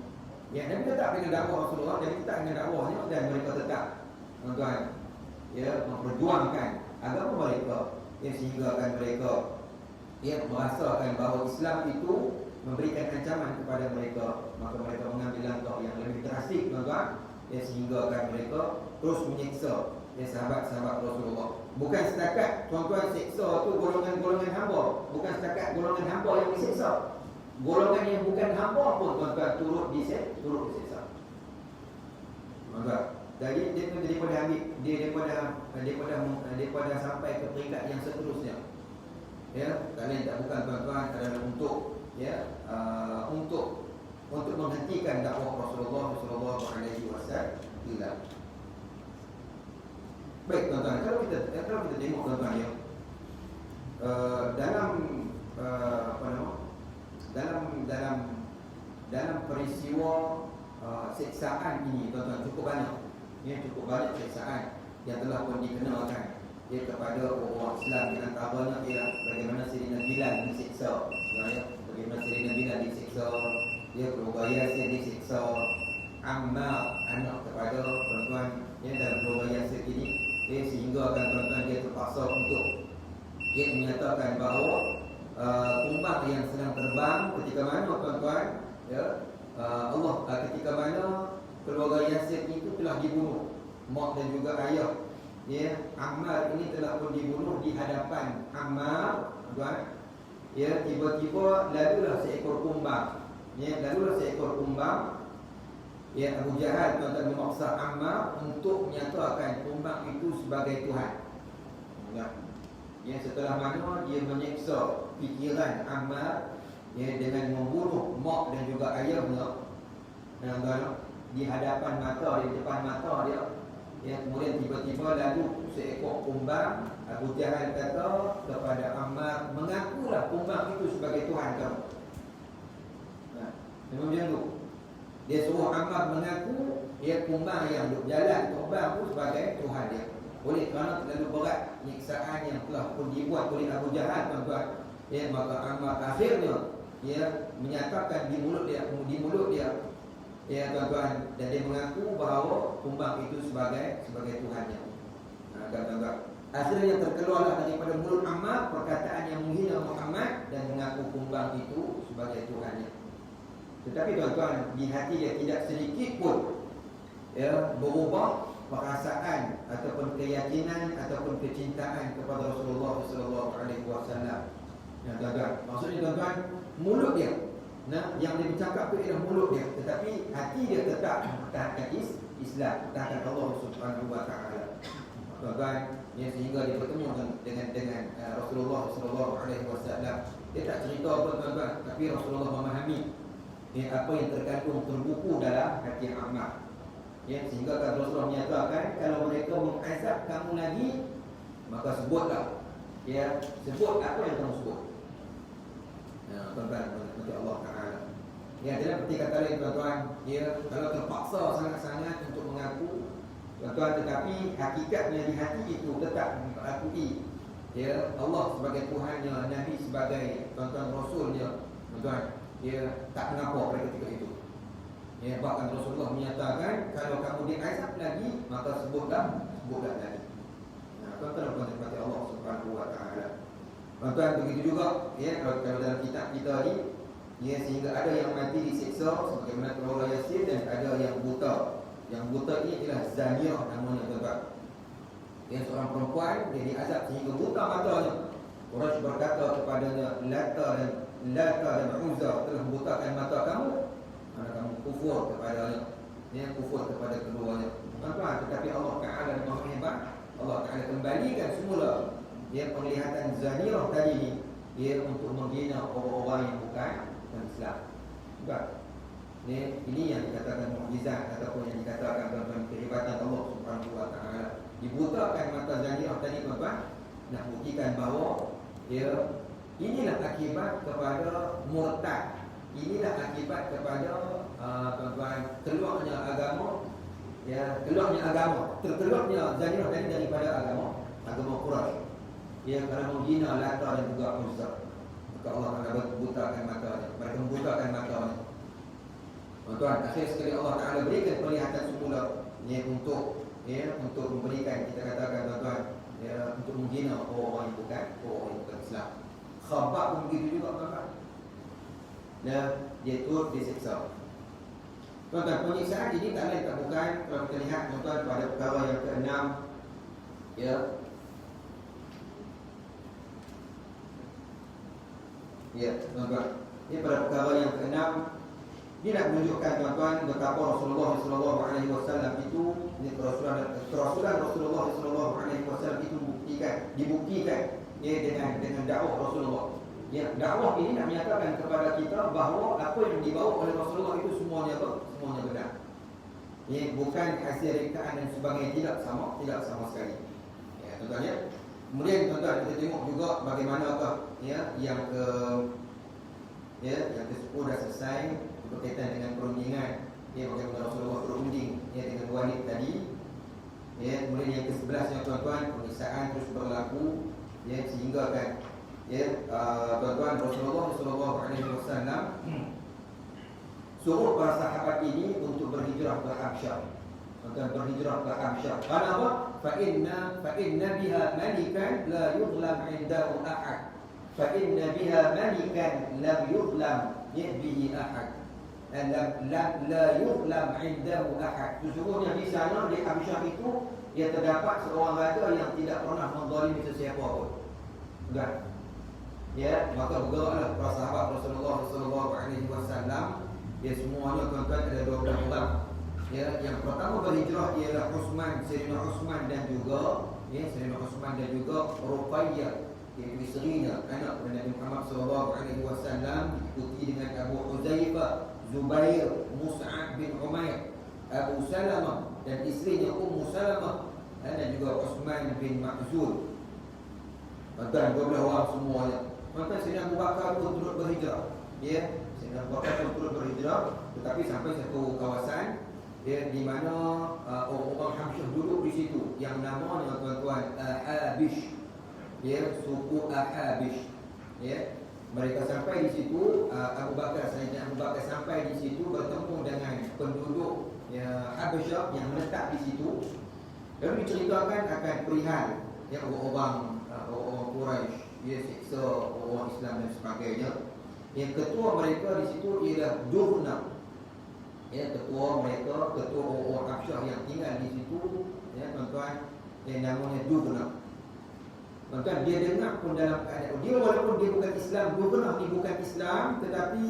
Nabi tetap dengan dakwah Rasulullah, Nabi tetap dengan dakwahnya, dan mereka tetap tuan-tuan memperjuangkan agama mereka, sehingga kan mereka merasakan bahawa Islam itu memberikan ancaman kepada mereka. Maka mereka mengambil langkah yang lebih drastik tuan-tuan, sehingga kan mereka terus menyiksa sahabat-sahabat Rasulullah. Bukan setakat tuan-tuan siksa tu golongan-golongan hamba, bukan setakat golongan hamba yang disiksa. Golongan yang bukan hamba pun tuan-tuan turut disiksa. Maka jadi dia pun daripada ambil daripada sampai ke peringkat yang seterusnya. Tak lain tak bukan tuan-tuan adalah untuk menghentikan dakwah Rasulullah SAW. Baik tuan-tuan, kalau kita tengok tuan-tuan dalam peristiwa siksaan ini tuan-tuan cukup banyak siksaan yang telah pun dikenalkan kepada orang Islam. Di antaranya ialah bagaimana Sayyidina Bilal disiksa, bagaimana Sayyidina Bilal disiksa, keluarga Yasir disiksa, Ammar anak kepada tuan-tuan dalam keluarga Yasir ini, sehingga akan tuan-tuan dia terpaksa untuk menyatakan bahawa kumbang yang sedang terbang ketika mana tuan-tuan Allah ketika mana keluarga Yasir itu telah dibunuh, mak dan juga ayah Ammar ini telah pun dibunuh di hadapan Ammar tuan. Tiba-tiba lalulah seekor kumbang, Abu Jahal tuan-tuan memaksa Ammar untuk menyatakan kumbang itu sebagai Tuhan. Setelah mana dia menyiksa fikiran Ammar dengan membunuh mak dan juga ayahnya. di hadapan mata dia, di depan mata dia. Ya, kemudian tiba-tiba lalu seekor kumbang, Abu Jahal kata kepada Ammar, mengakulah kumbang itu sebagai Tuhan kamu. Nah, macam tu. Dia suruh Ammar mengaku kumbang yang duduk jalan kumbang itu sebagai Tuhan dia. Oleh kerana terlalu berat nyiksaan yang telah pun dibuat oleh Abu Jahal, tuan-tuan. Maka Ammar akhirnya menyatakan di mulut dia, tuan-tuan, dan dia mengaku bahawa kumbang itu sebagai Tuhannya. Tuan-tuan, akhirnya terkeluarlah daripada mulut Ammar perkataan yang menghina Muhammad dan mengaku kumbang itu sebagai Tuhannya. Tetapi tuan-tuan, di hati dia tidak sedikit pun berubah perasaan ataupun keyakinan ataupun kecintaan kepada Rasulullah sallallahu alaihi wasallam. Tuan-tuan, maksudnya tuan-tuan, mulut dia, yang dia bercakap itu ialah mulut dia, tetapi hati dia tetap mempertahankan Islam, mempertahankan Allah Subhanahu wa taala. Tuan-tuan, sehingga dia bertemu dengan Rasulullah sallallahu alaihi wasallam. Dia tak cerita apa tuan-tuan, tapi Rasulullah memahami apa yang terkandung terbuku dalam hati Ammar. Sehingga kalau Rasulullah menyatakan, kalau mereka mengazab kamu lagi, maka sebutlah, sebut apa yang kamu sebut. Tuan-tuan, nanti Allah Ta'ala. Dalam peti kata lain tuan-tuan, kalau terpaksa sangat-sangat untuk mengaku, tuan-tuan, tetapi hakikatnya di hati itu tetap mengakui Allah sebagai Tuhannya, Nabi sebagai tuan-tuan Rasulnya, tuan-tuan, tak mengapa pada ketika itu. Bahkan Rasulullah menyatakan, kalau kamu diazab lagi, maka sebutlah lagi. Tuan-tuan, berkata Allah Subhanahu wa taala. Tuan-tuan, begitu juga kalau dalam kitab kita ni, sehingga ada yang mati disiksa sebagaimana Qur'an Yasin, dan ada yang buta. Yang buta ini ialah Zaniyah namanya, tuan-tuan. Seorang perempuan dia diazab sehingga buta matanya. Quraisy berkata kepadanya, Lata dan Uzza telah membutakan mata kamu, mana kamu kufur kepadanya, kufur kepada keduanya. Tuan-tuan, tetapi Allah Ta'ala Maha Hebat. Allah Ta'ala kembalikan semula penglihatan Zaniyah tadi ni untuk menghina orang-orang yang bukan Islam. Bukan? Ini yang dikatakan mukjizat ataupun yang dikatakan dalam kehebatan Allah Subhanahu wa taala. Dibutakan mata Zaniyah tadi, tuan-tuan, nak buktikan bahawa inilah akibat kepada murtad. Inilah akibat kepada tuan-tuan, keluarnya agama, terkeluarnya Zaniyah tadi daripada agama Quraisy. Kerana menghina Lata dan juga Uzza. Maka Allah Ta'ala membutakan matanya. Mereka membutakan matanya. Tuan-tuan, akhir sekali Allah Ta'ala berikan penglihatan semula untuk memberikan, kita katakan tuan-tuan, untuk menghina orang yang bukan Islam. Khabar pun begitu juga, tuan-tuan. Dia turut disiksa. Tuan-tuan, penyiksaan ini tak lain tak bukan, kalau kita lihat tuan-tuan pada perkara yang ke-6, tuan-tuan, ini pada perkara yang ke-6, dia nak menunjukkan tuan-tuan betapa Rasulullah sallallahu alaihi wasallam itu, kerasulan Rasulullah sallallahu alaihi wasallam itu dibuktikan dengan dakwah Rasulullah. Dakwah ini nak menyatakan kepada kita bahawa apa yang dibawa oleh Rasulullah itu semuanya benar. Bukan hasil rekaan dan sebagainya, tidak sama sekali. Tuan-tuan, kemudian tuan-tuan, kita tengok juga bagaimanakah yang ke-10 dah selesai berkaitan dengan perundingan, bagaimana Rasulullah berunding dengan Walid tadi. Kemudian yang ke-11 yang tuan-tuan, penyiksaan terus berlaku, sehingga kan tuan-tuan, Rasulullah sallallahu alaihi wasallam suruh para sahabat ini untuk berhijrah ke Habsyah. Tuan-tuan, berhijrah ke Habsyah. Kenapa? Fa inna biha malikan la yuzlam 'indahu ahad. Fa inna biha malikan lam yuzlam bihi ahad. La yuzlam 'indahu ahad. Sesungguhnya di sana, di Habsyah itu, terdapat seorang raja yang tidak pernah menzalimi sesiapa pun. Bukan? Maka bergeraklah para sahabat Rasulullah sallallahu alaihi wasallam. Semuanya tuan-tuan ada 12 orang. Yang pertama berhijrah ialah Sayyidina Uthman dan juga Ruqayyah, iaitu isterinya, anak kepada Nabi Muhammad sallallahu alaihi wasallam, diikuti dengan Abu Huzaifah, Zubair, Mus'ab bin Umair. Abu Salamah dan isterinya Ummu Salamah, dan juga Uthman bin Ma'zul. Dan 12 orang semuanya. Maka Sayyidina Abu Bakar pun turut berhijrah. Ya, Sayyidina Abu Bakar pun turut berhijrah, tetapi sampai satu kawasan di mana orang Habsyah duduk di situ yang namanya tuan-tuan Ahabish. Ya, suku Ahabish. Ya, mereka sampai di situ, Sayyidina Abu Bakar sampai di situ bertemu dengan penduduk Habsyah yang menetap di situ. Lalu diceritakan akan perihal orang Quraisy, siksa orang Islam dan sebagainya. Yang ketua mereka di situ ialah Juhna. Ketua orang Habsyah yang tinggal di situ, tuan-tuan, yang namanya Juhna. Tuan-tuan, dia dengar pun dalam keadaan dia, walaupun dia bukan Islam, Juhna ni bukan Islam, tetapi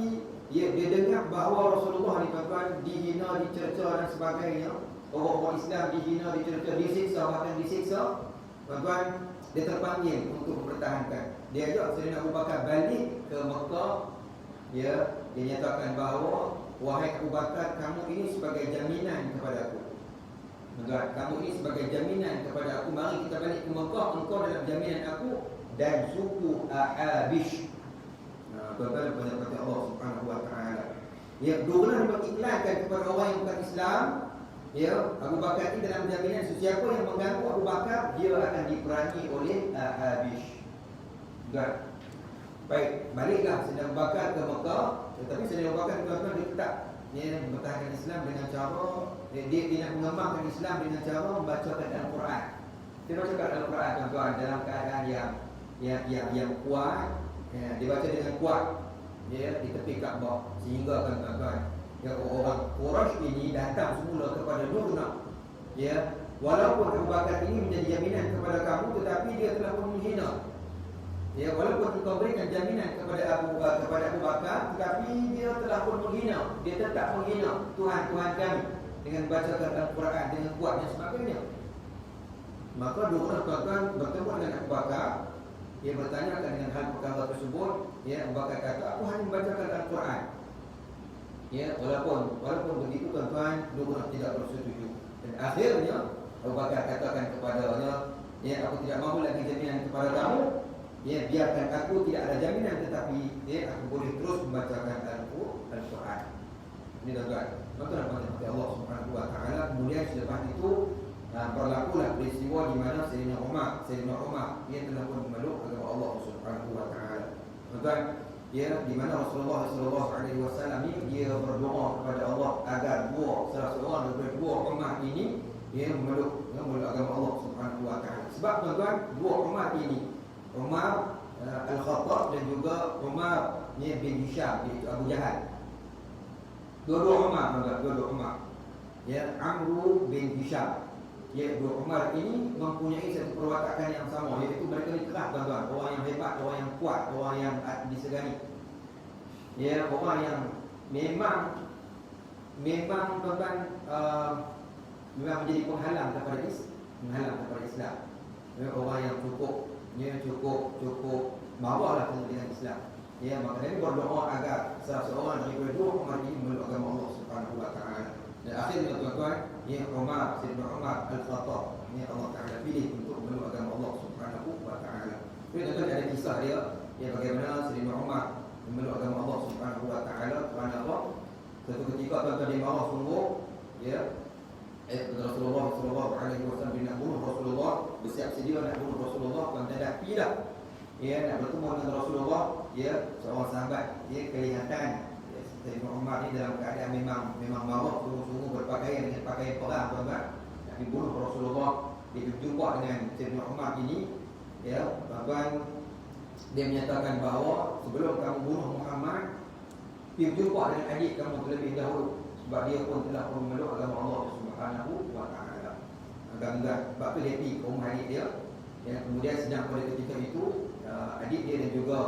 dia dengar bahawa Rasulullah ni, tuan-tuan, dihina, dicerca dan sebagainya. Orang-orang Islam dihina, dicerca, disiksa, bahkan disiksa. Tuan-tuan, dia terpanggil untuk mempertahankan. Dia ajak Sayyidina Abu Bakar balik ke Mekah. Dia nyatakan bahawa, wahai Abu Bakar, kamu ini sebagai jaminan kepada aku. Tuan-tuan, kamu ini sebagai jaminan kepada aku. Mari kita balik ke Mekah. Engkau dalam jaminan aku dan suku Ahabish. Tuan-tuan, pada Allah Subhanahu wa ta'ala. Dua mengiklankan kepada orang yang bukan Islam. Abu Bakar ini dalam jaminan sesiapa yang mengganggu Abu Bakar, dia akan diperangi oleh Ahabish. Baik, baliklah Sayyidina Abu Bakar ke Mekah. Tetapi Sayyidina Abu Bakar, tuan-tuan, dia tetap mempertahankan Islam dengan cara dia nak mengembangkan Islam dengan cara membacakan Al-Quran. Dia bacakan Al-Quran, tuan-tuan, dalam keadaan yang kuat. Dibaca dengan kuat di tepi Kaabah, sehingga tuan-tuan, orang Quraisy ini datang semula kepada Juhna. Walaupun Abu Bakar ini menjadi jaminan kepada kamu, tetapi dia telah pun menghina. Walaupun engkau berikan jaminan kepada Abu Bakar, tetapi dia telah pun menghina. Dia tetap menghina Tuhan-Tuhan kami dengan bacakan Al-Quran dengan kuat dan sebagainya. Maka Juhna, tuan-tuan, bertemu dengan Abu Bakar. Dia bertanyakan dengan hal perkara tersebut. Abu Bakar kata, aku hanya membacakan Al-Quran. Walaupun begitu, tuan-tuan, Juhna tidak bersetuju. Dan akhirnya Abu Bakar katakan kepadanya, aku tidak mahu lagi jaminan kepada kamu. Biarkan aku tidak ada jaminan, tetapi aku boleh terus membacakan Al-Quran. Ini tuan-tuan, pada Allah Subhanahu wa ta'ala. Kemudian selepas itu berlakulah peristiwa di mana Sayyidina Umar dia telah pun memeluk agama Allah Subhanahu wa ta'ala. Tuan-tuan, di mana Rasulullah SAW ini dia berdoa kepada Allah agar salah seorang daripada dua umat ini memeluk agama Allah Subhanahu wa ta'ala. Sebab tuan-tuan, dua umat ini, Umar Al-Khattab dan juga Umar bin Hisham, iaitu Abu Jahal. Dua-dua Umar, Amru bin Hisham. Dua Umar ini mempunyai satu perwatakan yang sama, iaitu mereka ni keras, tuan-tuan. Orang yang hebat, orang yang kuat, orang yang disegani. Orang yang memang tuan-tuan, memang menjadi penghalang kepada Islam. Orang yang cukup marahlah dengan Islam. Maka Nabi berdoa agar salah seorang daripada dua Umar ini memeluk agama Allah Subhanahu wa ta'ala. Dan akhirnya, tuan-tuan, Sayyidina Umar Al-Khattab, Allah Ta'ala pilih untuk memeluk agama Allah Subhanahu wa ta'ala. Jadi tuan-tuan, ada kisah dia bagaimana Sayyidina Umar memeluk agama Allah Subhanahu wa ta'ala. Kerana apa? Satu ketika, tuan-tuan, dia marah sungguh. Rasulullah SAW nak bunuh Rasulullah, bersiap sedia nak bunuh Rasulullah. Tuan-tuan, dah pilih nak bertemu dengan Rasulullah. Seorang sahabat, kelihatan Sayyidina Umar ni dalam keadaan memang marah, sungguh-sungguh berpakaian dengan pakaian perang, tuan-tuan, nak dibunuh Rasulullah. Dia berjumpa dengan Sayyidina Umar ini, tuan-tuan, dia menyatakan bahawa sebelum kamu bunuh Muhammad, pergi berjumpa dengan adik kamu terlebih dahulu, sebab dia pun telah memeluk agama Allah Subhanahu wa ta'ala. Agak-agak, sebab tu dia pergi ke rumah adik dia. Kemudian sedang pada ketika itu, adik dia dan juga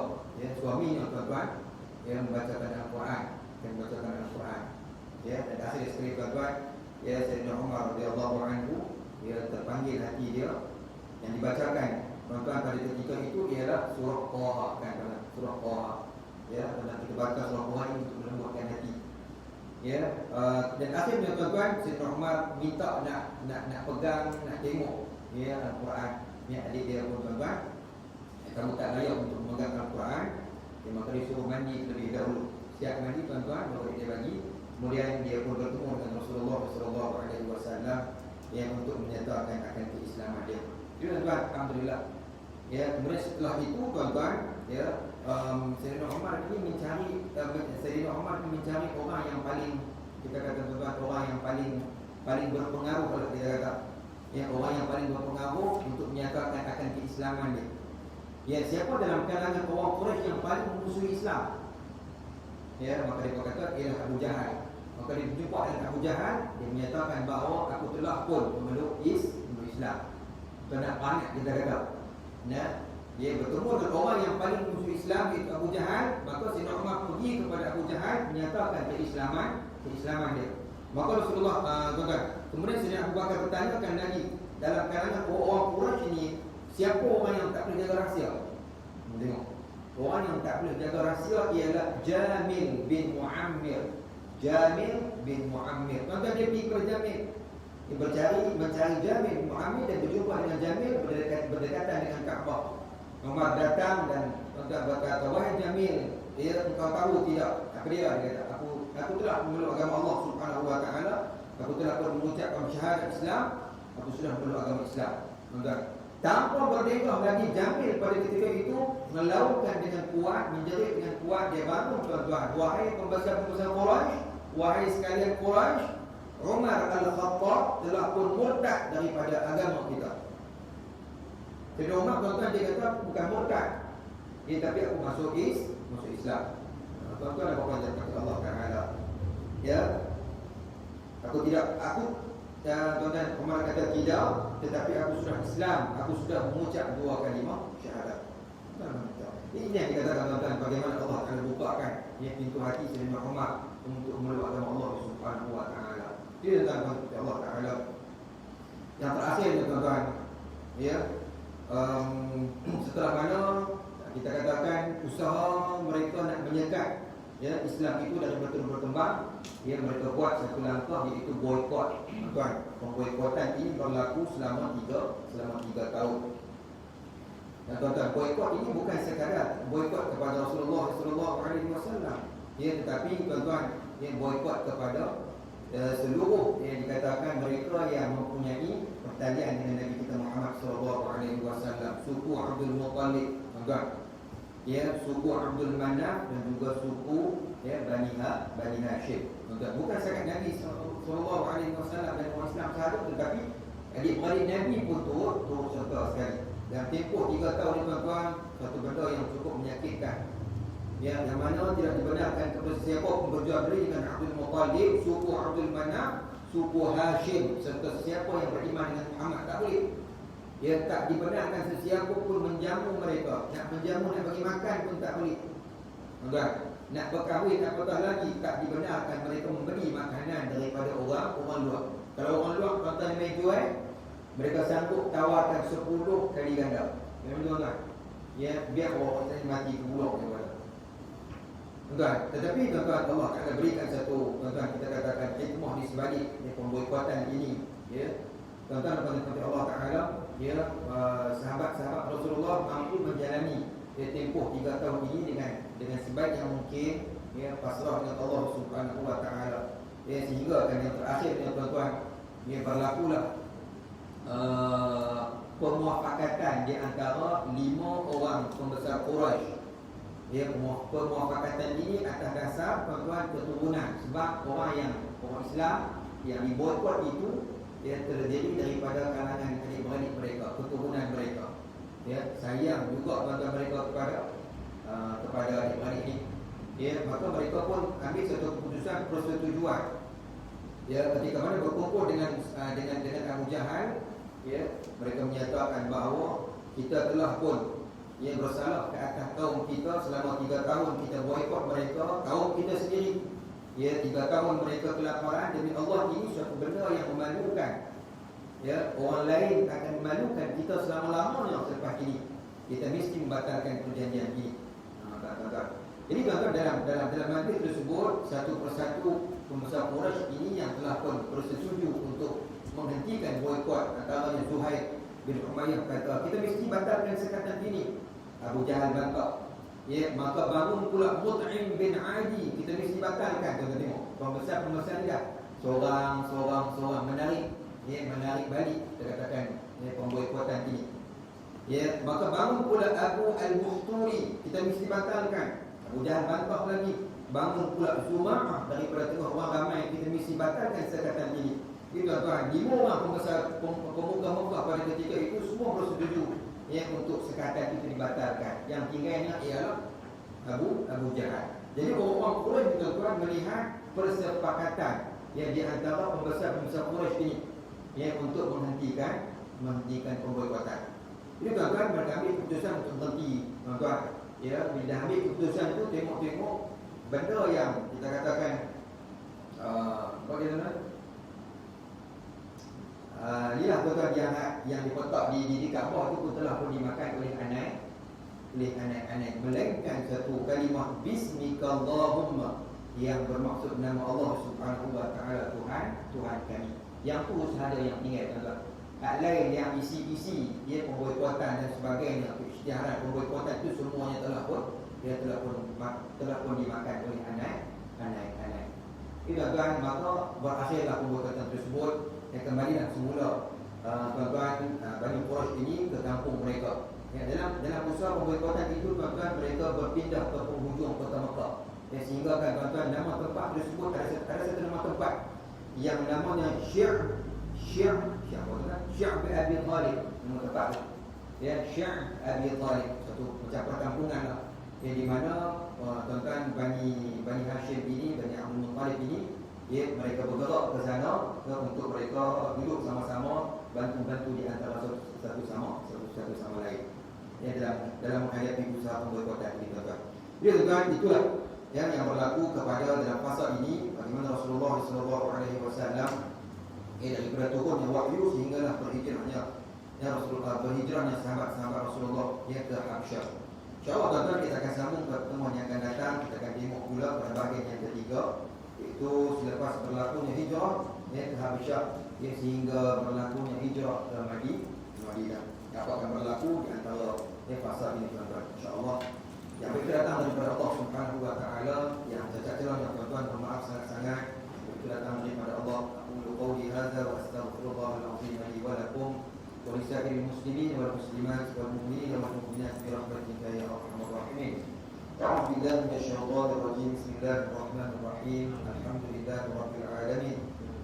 suaminya, tuan-tuan, membacakan Al-Quran. Dan akhir sekali, tuan-tuan, Sayyidina Umar radhiyallahu anhu, terpanggil hati dia. Yang dibacakan, tuan-tuan, pada ketika itu ialah surah Taha, kan, surah Taha. Dan kita baca surah Taha ini untuk melembutkan hati. Dan akhirnya tuan-tuan, Sayyidina Umar minta nak pegang, nak tengok Al-Quran. Adik dia pun tuan-tuan, kamu tak layak untuk memegang Al-Quran, maka dia suruh mandi terlebih dahulu. Siap mandi tuan-tuan, baru dia bagi. Kemudian dia pun bertemu dengan Rasulullah SAW yang untuk menyatakan akan keislaman dia. Jadi tuan-tuan, alhamdulillah. Kemudian setelah itu tuan-tuan, Sayyidina Umar ini mencari orang yang paling, kita kata tuan-tuan, orang yang paling berpengaruh, kalau kita kata, orang yang paling berpengaruh untuk menyatakan akan keislaman dia. Siapa dalam kalangan orang Quraisy yang paling memusuhi Islam? Maka dia kata ialah Abu Jahal. Maka dia berjumpa dengan Abu Jahal, dia menyatakan bahawa aku telah pun memeluk Islam. Kita nak banyak kita kata. Dia bertemu dengan orang yang paling memusuhi Islam, iaitu Abu Jahal. Maka Sayyidina Umar pergi kepada Abu Jahal menyatakan keislaman dia. Maka Rasulullah kemudian Sayyidina Abu Bakar bertanyakan lagi, dalam kalangan orang Quraisy ini, siapa orang yang tak boleh jaga rahsia? Tengok. Orang yang tak boleh jaga rahsia ialah Jamil bin Muammir. Jamil bin Muammir. Tuan-tuan, dia pergi kepada Jamil. Dia mencari Jamil bin Muammir dan berjumpa dengan Jamil, berdekatan dengan Kaabah. Umar datang dan tuan-tuan berkata, wahai Jamil, engkau tahu tidak? Apa dia? Dia kata, aku telah memeluk agama Allah Subhanahu wa taala. Aku telah pun mengucapkan syahadat Islam. Aku sudah memeluk agama Islam. Tuan-tuan, tanpa berdegah lagi, Jamil pada ketika itu melautkan dengan kuat, menjerit dengan kuat. Dia bangun tuan-tuan, wahai pembesar-pembesar Quraisy, wahai sekalian Quraisy, Umar Al-Khattab telah pun murtad daripada agama kita. Jadi Umar tuan-tuan, dia kata bukan murtad, tapi aku masuk Islam. Tuan-tuan, apa yang kata Allah Taala? Tuan-tuan, Umar kata tidak, tetapi aku sudah Islam, aku sudah mengucap 2 kalimah syahadat. Ini yang dikatakan tuan-tuan, bagaimana Allah akan bukakan pintu hati Sayyidina Umar untuk memeluk agama Allah Subhanahu wa taala. Ini tuan-tuan, Allah Taala. Yang terakhir tuan-tuan, setelah mana kita katakan usaha mereka nak menyekat Islam itu dari betul berkembang, mereka buat satu langkah, iaitu boikot. Tuan, pemboikotan ini berlaku selama 3 tahun. Dan tuan-tuan, boikot ini bukan sekadar boikot kepada Rasulullah SAW, tetapi tuan-tuan, boikot kepada seluruh yang dikatakan mereka yang mempunyai pertalian dengan Nabi kita Muhammad SAW, suku Abdul Muttalib, tuan-tuan, suku Abdul Manaf dan juga suku Bani Hashim. Bukan sekadar Nabi SAW dan orang Islam sahaja, tetapi adik-beradik Nabi pun turut serta sekali. Dan tempoh 3 tahun ni tuan-tuan, satu benda yang cukup menyakitkan, yang mana tidak dibenarkan kepada sesiapa pun berjual beli dengan Abdul Muttalib, suku Abdul Manaf, suku Hashim, serta sesiapa yang beriman dengan Muhammad, tak boleh. Tak dibenarkan sesiapa pun menjamu mereka. Nak menjamu, nak bagi makan pun tak boleh. Tuan-tuan, nak berkahwin apatah lagi, tak dibenarkan mereka memberi makanan daripada orang luar. Kalau orang luar tuan-tuan main jual, mereka sanggup tawarkan 10 kali ganda. Tuan-tuan, biar orang tadi mati ke bulak daripada. Tuan-tuan, tetapi tuan-tuan, Allah akan berikan satu, tuan-tuan, kita katakan hikmah di sebalik pemboikotan ini. Tuan-tuan, Allah Ta'ala, sahabat-sahabat Rasulullah mampu menjalani tempoh 3 tahun ini dengan sebaik yang mungkin, pasrah dengan Allah Subhanahu wa taala. Sehingga kan yang terakhir tuan-tuan, berlakulah pemuafakatan di antara 5 orang pembesar Quraisy. Pemuafakatan ini atas dasar tuan-tuan keturunan, sebab orang Islam yang diboikot itu terdiri daripada kalangan adik-beradik mereka, keturunan mereka. Sayang juga tuan-tuan mereka kepada adik-beradik ini. Maka mereka pun ambil satu keputusan persetujuan. Ketika mana berkumpul dengan Abu Jahal, mereka menyatakan bahawa kita telah pun bersalah ke atas kaum kita selama 3 tahun kita boikot mereka, kaum kita sendiri. 3 tahun mereka kelaparan, demi Allah ini suatu benda yang memalukan. Orang lain akan memalukan kita selama-lamanya selepas ini. Kita mesti membatalkan perjanjian ini. Jadi tuan-tuan, dalam majlis tersebut satu persatu pembesar Quraisy ini yang telah pun bersetuju untuk menghentikan boikot, antaranya Zuhair bin Umayyah kata kita mesti batalkan sekatan ini. Abu Jahal bantah. Ya, maka bangun pula Mut'im bin Adi, kita mesti batalkan. Tuan tengok, pembesar-pembesar ni dah seorang menarik, ya, menarik balik kita katakan, ya, pemboikotan ini. Ya, maka bangun pula Abu Al-Muhturi, kita mesti batalkan. Abu Jahal bantah lagi. Bangun pula Zuma'ah daripada tengah orang ramai, kita mesti batalkan sekatan ini. Itu tuan, 5 orang pembesar pemuka Mekah pada ketika itu semua bersetuju, ya, untuk sekatan itu dibatalkan. Yang tinggalnya ialah Abu Jahal. Jadi orang Quraisy tuan-tuan melihat persepakatan yang di antara pembesar-pembesar Quraisy ini, ya, untuk menghentikan pemboikotan. Jadi tuan-tuan mereka ambil keputusan untuk berhenti, tuan-tuan. Ya, bila ambil keputusan itu tengok-tengok benda yang kita katakan bagaimana? Lihat tuan-tuan yang diletak di Kaabah itu pun telah pun dimakan oleh anak-anak, melainkan satu kalimah Bismikallahumma yang bermaksud nama Allah Subhanahu wa taala, Tuhan kami. Yang tu sahaja yang tinggal, tuan-tuan. Hak lain yang isi-isi, dia pemboikotan dan sebagainya, isytiharan pemboikotan itu semuanya telah pun dimakan oleh anak-anak. Itu tuan, maka berakhirlah pemboikotan tersebut. Yang kembalilah semula tuan-tuan Bani Quraisy ini ke kampung mereka. Ya, dalam usaha pemboikotan itu tuan-tuan mereka berpindah ke penghujung kota Mekah. Ya, sehingga kan tuan-tuan nama tempat tersebut ada satu nama tempat yang namanya Syir' bin Abi Talib, nama tempat tu. Ya, Syir' Abi Talib, satu macam perkampungan lah. Ya, di mana tuan-tuan Bani Hashim ini, Bani Abdul Muttalib ini, ya, mereka bergerak ke sana untuk mereka duduk sama-sama, bantu-bantu di antara satu sama lain. Ya, dalam menghadapi usaha pemboikotan ini, tuan-tuan. Jadi tuan-tuan, itulah yang berlaku kepada dalam fasa ini, bagaimana Rasulullah SAW, daripada turunnya wahyu sehinggalah berhijrahnya sahabat-sahabat Rasulullah, ya, ke Habsyah. InsyaAllah tuan-tuan kita akan sambung ke pertemuan yang akan datang. Kita akan tengok pula pada bahagian yang ketiga, iaitu selepas berlakunya hijrah, ya, ke Habsyah, ya, sehingga berlakunya hijrah ke Madinah. Apa akan berlaku di antara, ya, fasa ini, tuan-tuan. InsyaAllah yang kita datang daripada Allah Subhanahu wa taala, yang cacat celah yang tuan-tuan bermaaf sangat-sangat. Kita datang daripada Allah. Aqulu qawli hadza wa astaghfirullahal azim li wa lakum wa lisa'iril muslimin wal muslimat wal mu'minin wal mu'minat bi rahmatika ya arhamar rahimin. A'udzu billahi minasyaitonir rajim. Bismillahirrahmanirrahim. Alhamdulillahi rabbil alamin.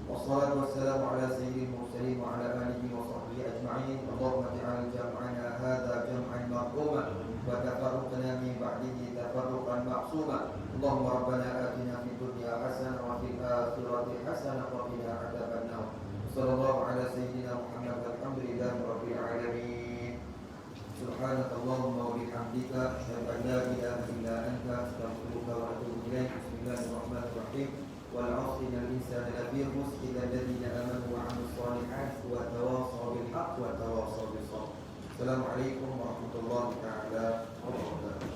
Wassalatu wassalamu ala sayyidil mursalin wa ala alihi wa sahbihi ajma'in. Allahumma ij'al jam'ana hadza jam'an marhuma wa tafarruqna min ba'dihi tafarruqan ma'suma. Allahumma rabbana atina fid dunya hasanah wa fil akhirati hasanah wa qina adzabannar. Sallallahu ala sayyidina Muhammad walhamdulillahi rabbil alamin. Subhanakallahumma wa bihamdika asyhadu an la ilaha illa anta astaghfiruka wa atubu ilaik. Bismillahirrahmanirrahim. Wal 'asri innal insana lafi khusr illa alladziina aamanu wa 'amilus shalihaati wa tawassaw bil haqqi wa tawassaw bis sabr. Assalamualaikum warahmatullahi taala wabarakatuh.